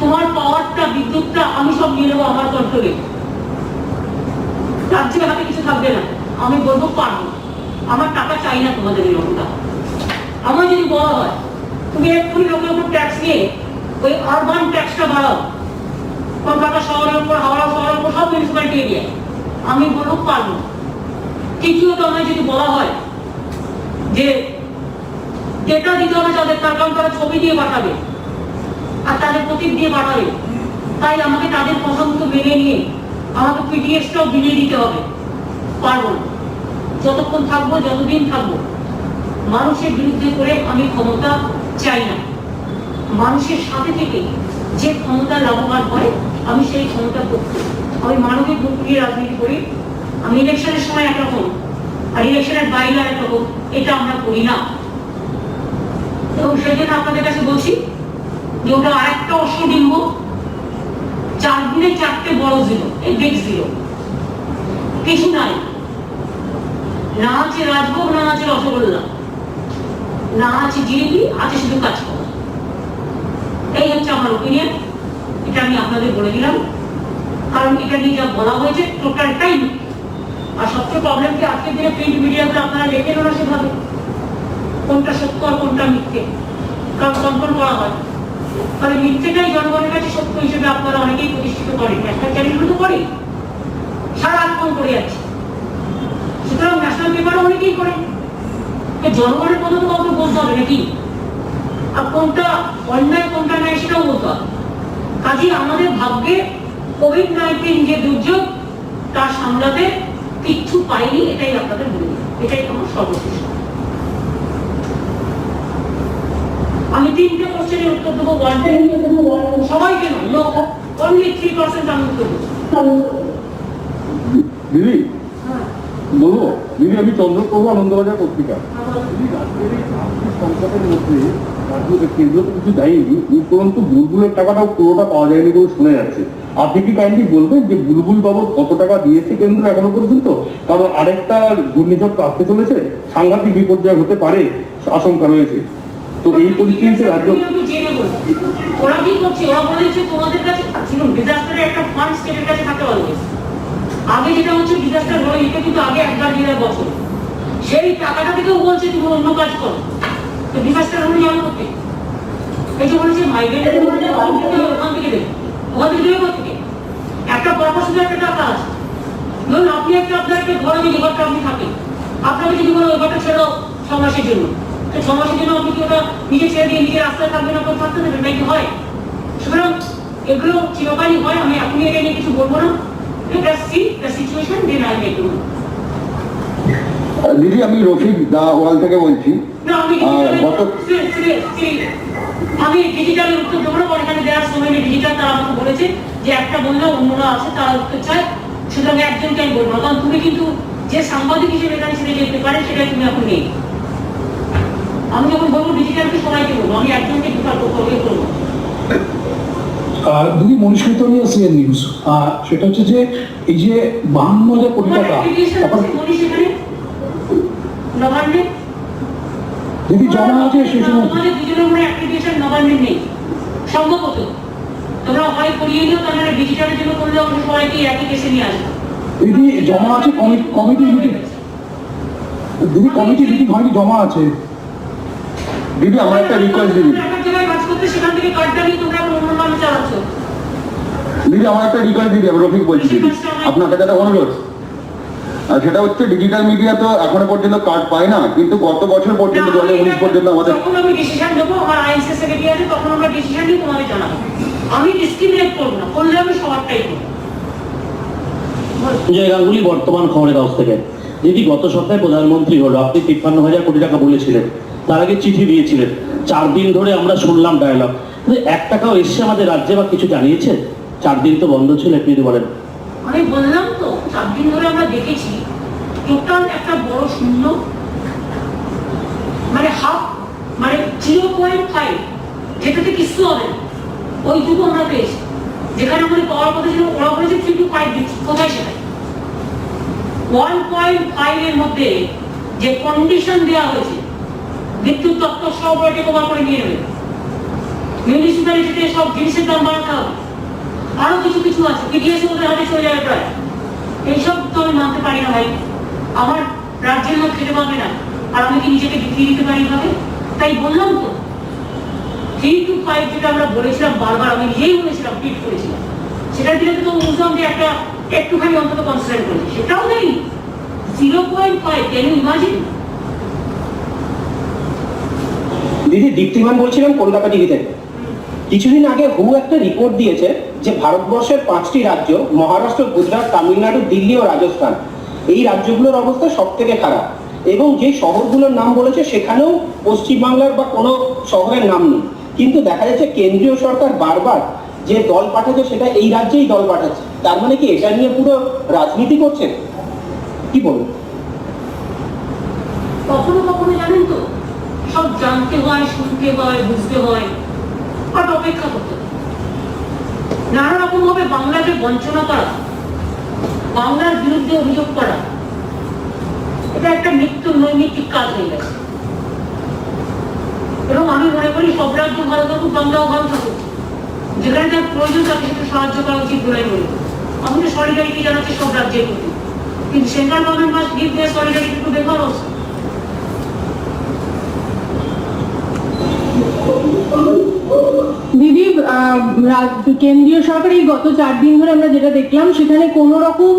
তোমার পাওয়ারটা, বিদ্যুৎটা আমি সব নিয়ে নেবো আমার কন্ট্রোলে, রাজ্যের হাতে কিছু থাকবে না, আমি বলবো পারবো, আমার টাকা চাই না তোমাদের এই লোকটা। আমার যদি বলা হয় তুমি এক্ষুনি লোকের উপর ট্যাক্স নিয়ে ওই আরবান ট্যাক্সটা বাড়াও, কলকাতা শহরের উপর, হাওড়া শহরের উপর, সব মিউনিসিপ্যালিটি এরিয়া, আমি বলবো পারবো। তৃতীয়ত আমায় যদি বলা হয় যে ডেটা দিতে হবে তাদের, তার কারণ তারা ছবি দিয়ে পাঠাবে, আর তাদের প্রতীক দিয়ে পাঠাবে, তাই আমাকে তাদের কথা মতো মেনে নিয়ে আমাকে পিটিএসটাও বিলিয়ে দিতে হবে, পারবো না। যতক্ষণ থাকবো, যতদিন থাকবো, মানুষের বিরুদ্ধে করে আমি ক্ষমতা চাই না। মানুষের সাথে থেকে যে ক্ষমতা লাভবান হয়, আমি সেই ক্ষমতা করতে, আমি মানবিক মুখ নিয়ে রাজনীতি করি। আমি ইলেকশনের সময় একরকম, আর ইলেকশনের বাইরে একরকম, এটা আমরা করি না। এবং সেই জন্য আপনাদের কাছে বলছি যে ওটা আরেকটা অশ্বডিম্ব, 4 দিনে 4টে বড় জিরো, এই বিগ জিরো, কিছু নাই। না আছে রাজভোগ, না আছে রসগোল্লা, না আছে জিলিপি, আছে শুধু কাজ করা। এই হচ্ছে আমার ওপিনিয়ন, এটা আমি আপনাদের বলে দিলাম, কারণ এটা নিয়ে যা বলা হয়েছে টোটালটাই। আর সবচেয়ে প্রবলেম কি, আজকের দিনে প্রিন্ট মিডিয়াতে আপনারা লেখেন না সেভাবে কোনটা সত্য আর কোনটা মিথ্যে, কারণ কম্পন করা হয়। তাহলে মিথ্যেটাই জনগণের কাছে সত্য হিসেবে আপনারা অনেকেই প্রতিষ্ঠিত করেন, একটা চ্যানেলগুলো তো করে সারাক্ষণ করে যাচ্ছে। সুতরাং ন্যাশনাল পেপারও অনেকেই করে। জনগণের কথা তো কাউকে বলতে হবে নাকি, আর কোনটা অন্যায় কোনটা ন্যায় সেটাও বলতে হবে। কাজে আমাদের ভাগ্যে কোভিড-19 যে দুর্যোগ, তা সামলাতে কিচ্ছু পাইনি, এটাই আপনাদের বলি, এটাই আমার সর্বশেষ। আমি 3টে কোশ্চেনের উত্তর দেবো, সবাইকে নয়, অনলি 3% আমি উত্তর দেবো। দিদি বলবো, দিদি আমি চন্দ্রপ্রভু আনন্দবাজার পত্রিকা। সংকটের মধ্যে কেন্দ্র তো কিছু দেয়নি, উপরন্তু বুলবুলের টাকাটাও পুরোটা পাওয়া যায়নি বলে শোনা যাচ্ছে। আপনি কি কাইন্ডলি বলবেন যে বুলবুল বাবদ কত টাকা দিয়েছে কেন্দ্র এখনো পর্যন্ত? কারণ আরেকটা ঘূর্ণিঝড় তো আসতে চলেছে, সাংঘাতিক বিপর্যয় হতে পারে আশঙ্কা রয়েছে। তো এই পরিস্থিতিতে রাজ্য ওরা কি করছে, ওরা বলেছে তোমাদের কাছে ডিজাস্টারের একটা ফান্ড স্টেটের কাছে থাকতে পারবে। আগে যেটা হচ্ছে ডিজাস্টার হলো, এটা কিন্তু আগে 1-1.5 বছর, সেই টাকাটা থেকেও বলছে তুমি অন্য কাজ করো। তো ডিজাস্টার হলে জানো করতে, এই যে বলেছে মাইগ্রেন্ট ওখান থেকে দেবে, ওখান থেকে দেবে কোথেকে? একটা পারপাসের একটা টাকা আছে। ধরুন আপনি আপনার একটা ঘরে যে ঘরটা আপনি থাকেন, আপনাকে যদি বলো ওই ঘরটা ছেড়ে 6 মাসের জন্য, 6 মাসের জন্য আপনি কি ওটা নিজে ছেড়ে দিয়ে নিজের রাস্তায় থাকবেন, আপনার থাকতে দেবেন নাকি? হয়। সুতরাং এগুলো চিরকালই হয়, আমি এখনই এটা নিয়ে কিছু বলবো না। দিদি আমি রফিক দা ওয়াল থেকে বলছি। আমি ডিজিটালের উত্তর দেবো না, এখানে দেওয়ার সময় ডিজিটাল তারা আমাকে বলেছে যে একটা বললে অন্যরা আছে তারা উত্তর চায়, সুতরাং একজনকে আমি বলবো। কারণ তুমি কিন্তু যে সাংবাদিক হিসেবে এখানে ছেড়ে যেতে পারে সেটাই তুমি এখন নেই। আমি যখন বলবো ডিজিটালকে সবাইকে বলবো, আমি একজনকে করবো। দিদি মনীষ মিত্তনীয় সিএন নিউজ, সেটা হচ্ছে যে এই যে 52,000 কোটি টাকা দিদি জমা আছে, সেই সময় দুজনের মনে অ্যাপ্লিকেশন নবান্নের নেই সম্ভবত। তোমরা হয় করিয়ে নিও, তাহলে ডিজিটালের জন্য করলে আমরা সবাইকে অ্যাপ্লিকেশন নিয়ে আসবো। দিদি জমা আছে, কমিটি মিটিং, দিদি কমিটি মিটিং হয়নি, জমা আছে। দিদি আমার একটা রিকোয়েস্ট দিদি, সেখান থেকে কার্ডটা নিয়ে তোমরা অন্য মানুষ চালাচ্ছ। দিদি আমার একটা রিকোয়েস্ট দিদি, আমি রফিক বলছি দিদি, আপনার কাছে একটা অনুরোধ। আর সেটা হচ্ছে ডিজিটাল মিডিয়া তো এখনো পর্যন্ত কার্ড পায় না, কিন্তু গত বছর পর্যন্ত 2019 পর্যন্ত আমাদের যখন আমি ডিসিশন নেবো, আমার আইএসএ সেক্রেটারি আছে, তখন আমরা ডিসিশন নিয়ে তোমাদের জানাবো। আমি ডিসক্রিমিনেট করবো না, করলে আমি সবারটাই করবো। সঞ্জয় গাঙ্গুলি, বর্তমান খবরের কাগজ থেকে। দিদি গত সপ্তাহে প্রধানমন্ত্রী হলো, আপনি 53,000 কোটি টাকা বলেছিলেন, তার আগে চিঠি দিয়েছিলেন, 4 দিন ধরে আমরা শুনলাম ডায়লগ, কিন্তু 1 টাকাও এসছে আমাদের রাজ্যে বা কিছু জানিয়েছে? 4 দিন তো বন্ধ ছিল, আপনি যদি বলেন। আমি বললাম তো 4 দিন ধরে আমরা দেখেছি টোটাল একটা বড় শূন্য, মানে হাফ, মানে 0.5, যেটাতে কিছু হবে না, ওইটুকু আমরা পেয়েছি। যেখানে আমাদের পাওয়ার কথা ছিল, ওরা বলেছে 3 to 5 দিচ্ছি, কোথায় সেটাই 1.5 এর মধ্যে যে কন্ডিশন দেওয়া হয়েছে, বিদ্যুৎ দপ্তর সব রেটে কভার করে নিয়ে নেবে, মিউনিসিপ্যালিটিতে সব জিনিসের দাম বাড়াতে হবে, আরো কিছু কিছু আছে, পিটিএস ওদের হাতে চলে যাবে প্রায়। এইসব তো আমি মানতে পারি না ভাই, আমার রাজ্যের লোক খেতে পাবে না, আর আমি কি নিজেকে বিক্রি দিতে পারি ভাবে? তাই বললাম তো 3 to 5 যেটা আমরা বলেছিলাম বারবার, আমি নিজেই বলেছিলাম, টুইট করেছিলাম, সেটার দিকে তো বুঝলাম যে একটা একটুখানি অন্তত কনসিডার করেছি, সেটাও নেই। 0.5, ক্যান ইউ ইমাজিন? দিদি দীপ্তিমান বলছিলাম কলকাতা টিভি থেকে, কিছুদিন আগে হু একটা রিপোর্ট দিয়েছে যে ভারতবর্ষের 5টি রাজ্য মহারাষ্ট্র, গুজরাট, তামিলনাড়ু, দিল্লি ও রাজস্থান, এই রাজ্যগুলোর অবস্থা সব থেকে খারাপ। এবং যে শহরগুলোর নাম বলেছে সেখানেও পশ্চিমবাংলার বা কোনো শহরের নাম নেই। কিন্তু দেখা যাচ্ছে কেন্দ্রীয় সরকার বারবার যে দল পাঠাচ্ছে সেটা এই রাজ্যেই দল পাঠাচ্ছে। তার মানে কি এটা নিয়ে পুরো রাজনীতি করছে? কি বলবো? কখনো কখনো জানেন তো, সব জানতে হয়, শুনতে হয়, বুঝতে হয়, আর অপেক্ষা করতে হয়। নানা রকম ভাবে বাংলাকে বঞ্চনা করা, বাংলার বিরুদ্ধে অভিযোগ করা, এটা একটা নিত্য নৈমিত্তিক কাজ হয়ে গেছে। এবং আমি মনে করি সব রাজ্য ভালো থাকুক, বাংলাও ভালো থাকুক, যেখানে তার প্রয়োজন তাকে সেটা সাহায্য করা উচিত বলে আমি মনে করি। আমি তো সলিডারিটি জানাচ্ছি সব রাজ্যের প্রতি, কিন্তু central government must give their solidarity to Bengal also. দিদি, কেন্দ্রীয় সরকার এই গত 4 দিন ধরে আমরা যেটা দেখলাম সেখানে কোনো রকম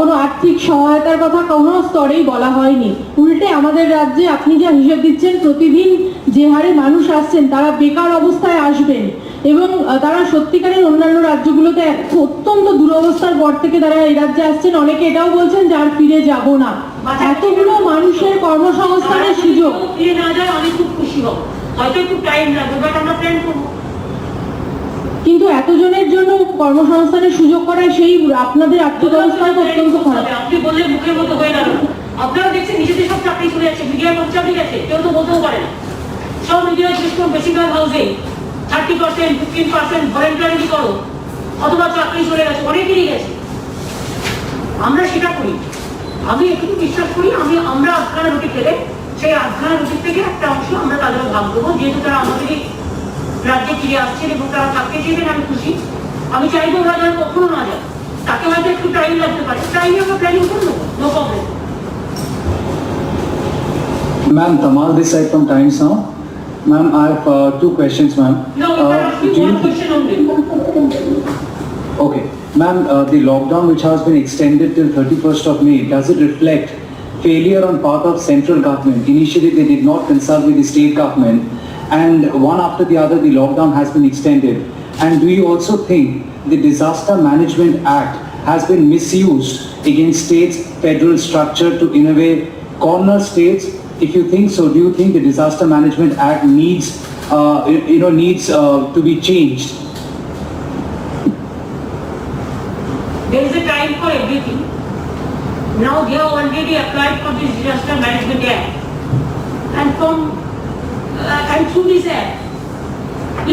কোনো আর্থিক সহায়তার কথা কোনো স্তরেই বলা হয়নি। উল্টে আমাদের রাজ্যে আপনি যা হিসেব দিচ্ছেন, প্রতিদিন যে হারে মানুষ আসছেন তারা বেকার অবস্থায় আসবেন এবং তারা সত্যিকারের অন্যান্য রাজ্যগুলোতে অত্যন্ত দুরবস্থার পর থেকে তারা এই রাজ্যে আসছেন। অনেকে এটাও বলছেন যে আর ফিরে যাব না। এতগুলো মানুষের কর্মসংস্থানের সুযোগ ফিরে না যায় আমি খুব খুশি হব, হয়তো একটু টাইম লাগবে, বাট আমরা প্ল্যান করবো। কিন্তু এতজনের জন্য কর্মসংস্থানের সুযোগ করা সেই আপনাদের আর্থিক অবস্থায় অত্যন্ত খারাপ। আপনি বললে মুখের মতো হয়ে গেল। আপনারা দেখছেন নিজেদের সব চাকরি চলে যাচ্ছে, মিডিয়ার লোক চাকরি গেছে, কেউ তো বলতেও পারে না। সব মিডিয়ার সিস্টেম বেশিরভাগ হাউসে 30%, 15% ভলেন্টারিলি করো, অথবা চাকরি চলে গেছে, অনেকেরই গেছে। আমরা সেটা করি। আমি একটু বিশ্বাস করি আমরা আধখানা রুটি খেলে সেই আধখানা রুটির থেকে একটা অংশ আমরা তাদের ভাগ দেবো, যেহেতু তারা আমাদেরই রাজ্যে ফিরে আসছেন এবং তারা থাকতে চাইবেন। আমি খুশি। আমি চাইবো ওরা যেন কখনো না যায়। তাকে হয়তো একটু টাইম লাগতে পারে, টাইমে আমরা প্ল্যানিং করে নেবো, no problem. Ma'am, Tamal this side from Times Now. Ma'am, I have 2 questions, ma'am. No, we can ask you do one question only. Okay. Ma'am, the lockdown which has been extended till 31st of May, does it reflect failure on part of central government? Initially, they did not consult with the state government, and one after the other, the lockdown has been extended. And do you also think the Disaster Management Act has been misused against states' federal structure to, in a way, corner states? If you think so, do you think the Disaster Management Act needs to be changed? There is a time for everything. Now they have already applied for this Disaster Management Act, and through this act,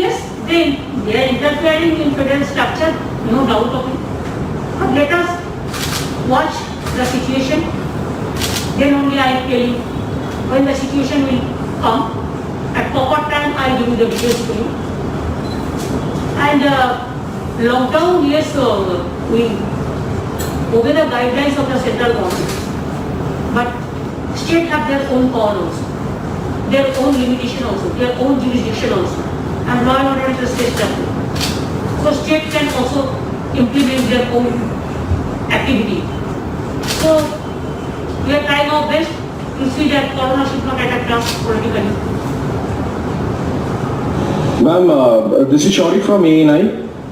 yes, they are interfering in federal structure, no doubt of it. But let us watch the situation. Then only I will tell you when the situation will come. At proper time, I will give you the details to you. And lockdown, yes, we obey the guidelines of the central government, but state have their own power also, their own limitation also, their own jurisdiction also, and law and order is a state structure. So state can also implement their own activity. So we are trying our best to see that corona should not attack us politically. Ma'am, this is Shauri from ANI.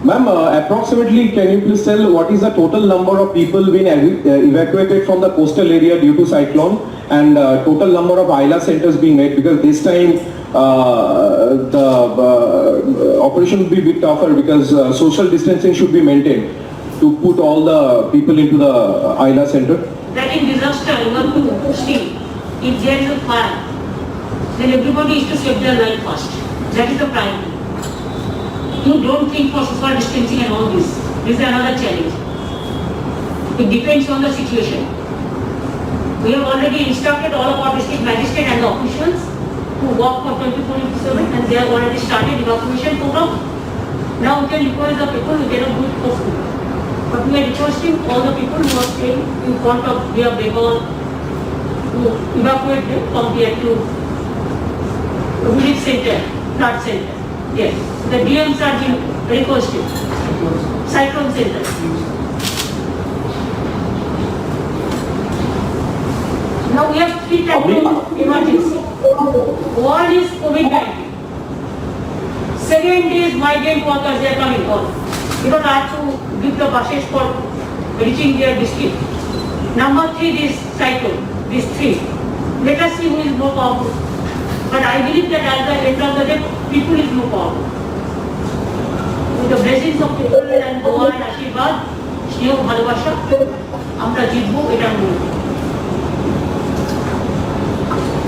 Ma'am, approximately can you please tell what is the total number of people being evacuated from the coastal area due to cyclone, and total number of ILA centers being made, because this time the operation will be a bit tougher because social distancing should be maintained to put all the people into the ILA center? That in disaster, you have to see, if there is a fire, then everybody is to save their life first. That is the priority. You don't think for social distancing and all this. This is another challenge. It depends on the situation. We have already instructed all of our district magistrates and the officials to work for 24/7, and they have already started evacuation program. Now we can request the people who cannot do it possible. But we are requesting all the people who are staying in front of their Bengal to evacuate them from there to relief center, flood center. Yes, the DMs are being requested. Cyclone center. Now we have 3 types of emergency. One is COVID-19. Second is migrant workers, they are coming home. Because I have to give the buses for reaching their district. Number 3, this cycle, these 3. Let us see who is more powerful. But I believe that at the end of the day, people is more powerful. With the blessings of people and Goa and Ashirwad, স্নেহ ভালোবাসা, আমরা জিতবো, এটা আমি বলবো।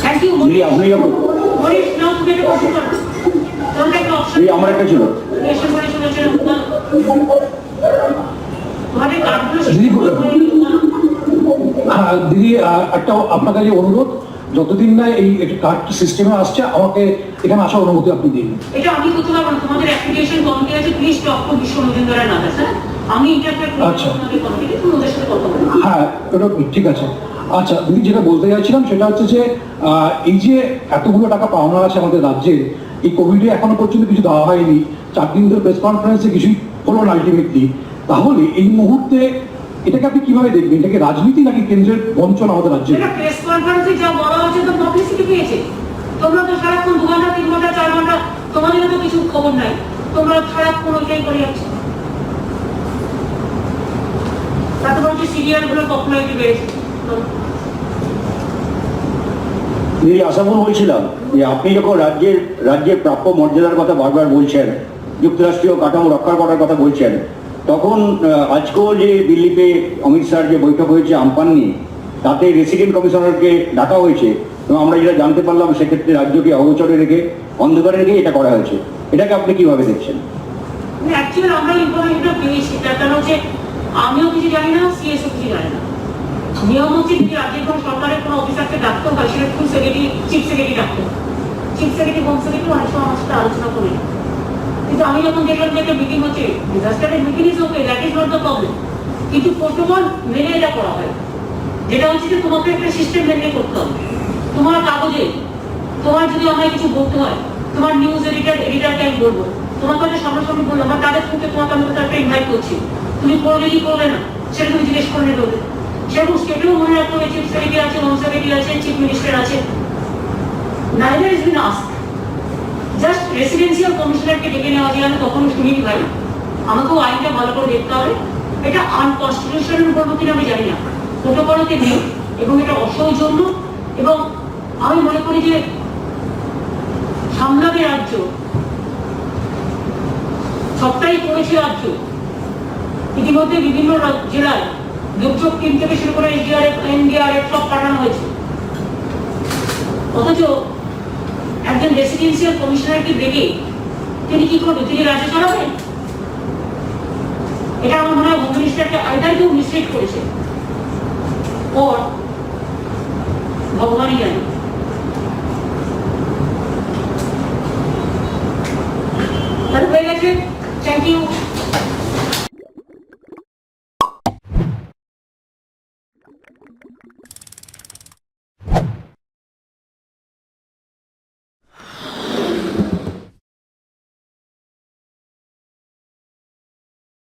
Thank you, দিদি, আপনি যখন Monish, now তুমি একটা প্রশ্ন করো। তোমার একটা option এই আমার একটা ছিল এসে করে শুনেছেন, তোমাদের কার্ডগুলো দিদি, হ্যাঁ দিদি, একটা আপনার কাছে অনুরোধ, যতদিন না এই কার্ড সিস্টেমে আসছে আমাকে এখানে আসার অনুমতি আপনি দিন। এটা আমি করতে পারবো না, তোমাদের অ্যাপ্লিকেশন কমিটি আছে, প্লিজ টক টু বিশ্ব মজুমদারের না স্যার, আমি ইন্টারফেয়ার করব আচ্ছা। তোমাদের কমিটি, তুমি ওদের সাথে কথা বলো। হ্যাঁ, এটা ঠিক আছে। আচ্ছা দিদি, যেটা বলতে চাইছিলাম সেটা হচ্ছে যে এই যে এতগুলো টাকা পাওনা আছে আমাদের রাজ্যে, এই কোভিডে এখনো পর্যন্ত কিছু দেওয়া হয়নি, 4 দিন ধরে প্রেস কনফারেন্সে কিছুই হলো না আলটিমেটলি। তাহলে এই মুহূর্তে এটাকে আপনি কিভাবে দেখবেন? এটাকে রাজনীতি নাকি কেন্দ্রের বঞ্চনা আমাদের রাজ্যে? এটা প্রেস কনফারেন্সে যা বলা হচ্ছে তো পাবলিসিটি পেয়েছে, তোমরা তো সারাক্ষণ 2 ঘন্টা 3 ঘন্টা 4 ঘন্টা, তোমাদের তো কিছু খবর নাই, তোমরা সারাক্ষণ ওইটাই করে যাচ্ছ। তাতে বলছি সিরিয়ালগুলো পপুলারিটি বেড়েছে। এই আশাপুর বলছিলাম যে আপনি যখন রাজ্যের প্রাপ্য মর্যাদার কথা বারবার বলছেন, যুক্তরাষ্ট্রীয় কাঠামো রক্ষা করার কথা বলছেন, তখন আজকেও যে দিল্লিতে অমিত শাহর যে বৈঠক হয়েছে আমপান নিয়ে, তাতে রেসিডেন্ট কমিশনারকে ডাকা হয়েছে এবং আমরা যেটা জানতে পারলাম সেক্ষেত্রে রাজ্যকে অগোচরে রেখে, অন্ধকারে রেখে এটা করা হয়েছে। এটাকে আপনি কিভাবে দেখছেন? অ্যাকচুয়ালি আমরা ইনফরমেশনটা পেয়েছি, তার কারণ হচ্ছে আমিও কিছু জানি না, সিএসও কিছু জানি না। নিয়ম হচ্ছে যদি রাজ্যের কোনো সরকারের কোনো অফিসারকে ডাকতে হয়, সেটা ফুল সেক্রেটারি, চিফ সেক্রেটারি ডাকতে হয়। চিফ সেক্রেটারি, হোম সেক্রেটারি অনেক সময় আমার সাথে আলোচনা করি, কিন্তু আমি যখন দেখলাম যে একটা মিটিং হচ্ছে, ডিজাস্টারের meeting is okay, that is not the problem, কিন্তু প্রোটোকল মেনে এটা করা হয়, যেটা হচ্ছে যে তোমাকে একটা সিস্টেম মেনে করতে হবে। তোমার কাগজে তোমার যদি আমায় কিছু বলতে হয়, তোমার নিউজ এডিটারকে আমি বলবো, তোমাকে হয়তো সামনাসামনি বললো, আমার তাদের থেকে তোমাকে আমি একটা ইনভাইট করছি, তুমি করলে কি করলে না সেটা তুমি জিজ্ঞেস করে নেবে। সেরকম স্টেটেও মনে রাখতে হবে, চিফ সেক্রেটারি আছে, হোম সেক্রেটারি আছে, চিফ মিনিস্টার আছে, neither is been asked. Just residential কমিশনারকে ডেকে নেওয়া যায়, আমি তখন শুনিনি ভাই, আমাকেও আইনটা ভালো করে দেখতে হবে। এটা আনকনস্টিটিউশনাল বলবো কিনা আমি জানি না, প্রোটোকলতে নেই এবং এটা অসৌজন্য। এবং আমি মনে করি যে সামলাবে রাজ্য, সবটাই করেছে রাজ্য। ইতিমধ্যে বিভিন্ন জেলায় দুর্যোগ টিম থেকে শুরু করে এসডিআরএফ, এনডিআরএফ সব পাঠানো হয়েছে, অথচ একজন রেসিডেন্সিয়াল কমিশনারকে দেখে তিনি কি করবেন? তিনি রাজ্য চালাবেন? এটা আমার মনে হয় হোম মিনিস্টারকে আইদার কেউ মিসলিড করেছে, ওর ভগবানই জানে।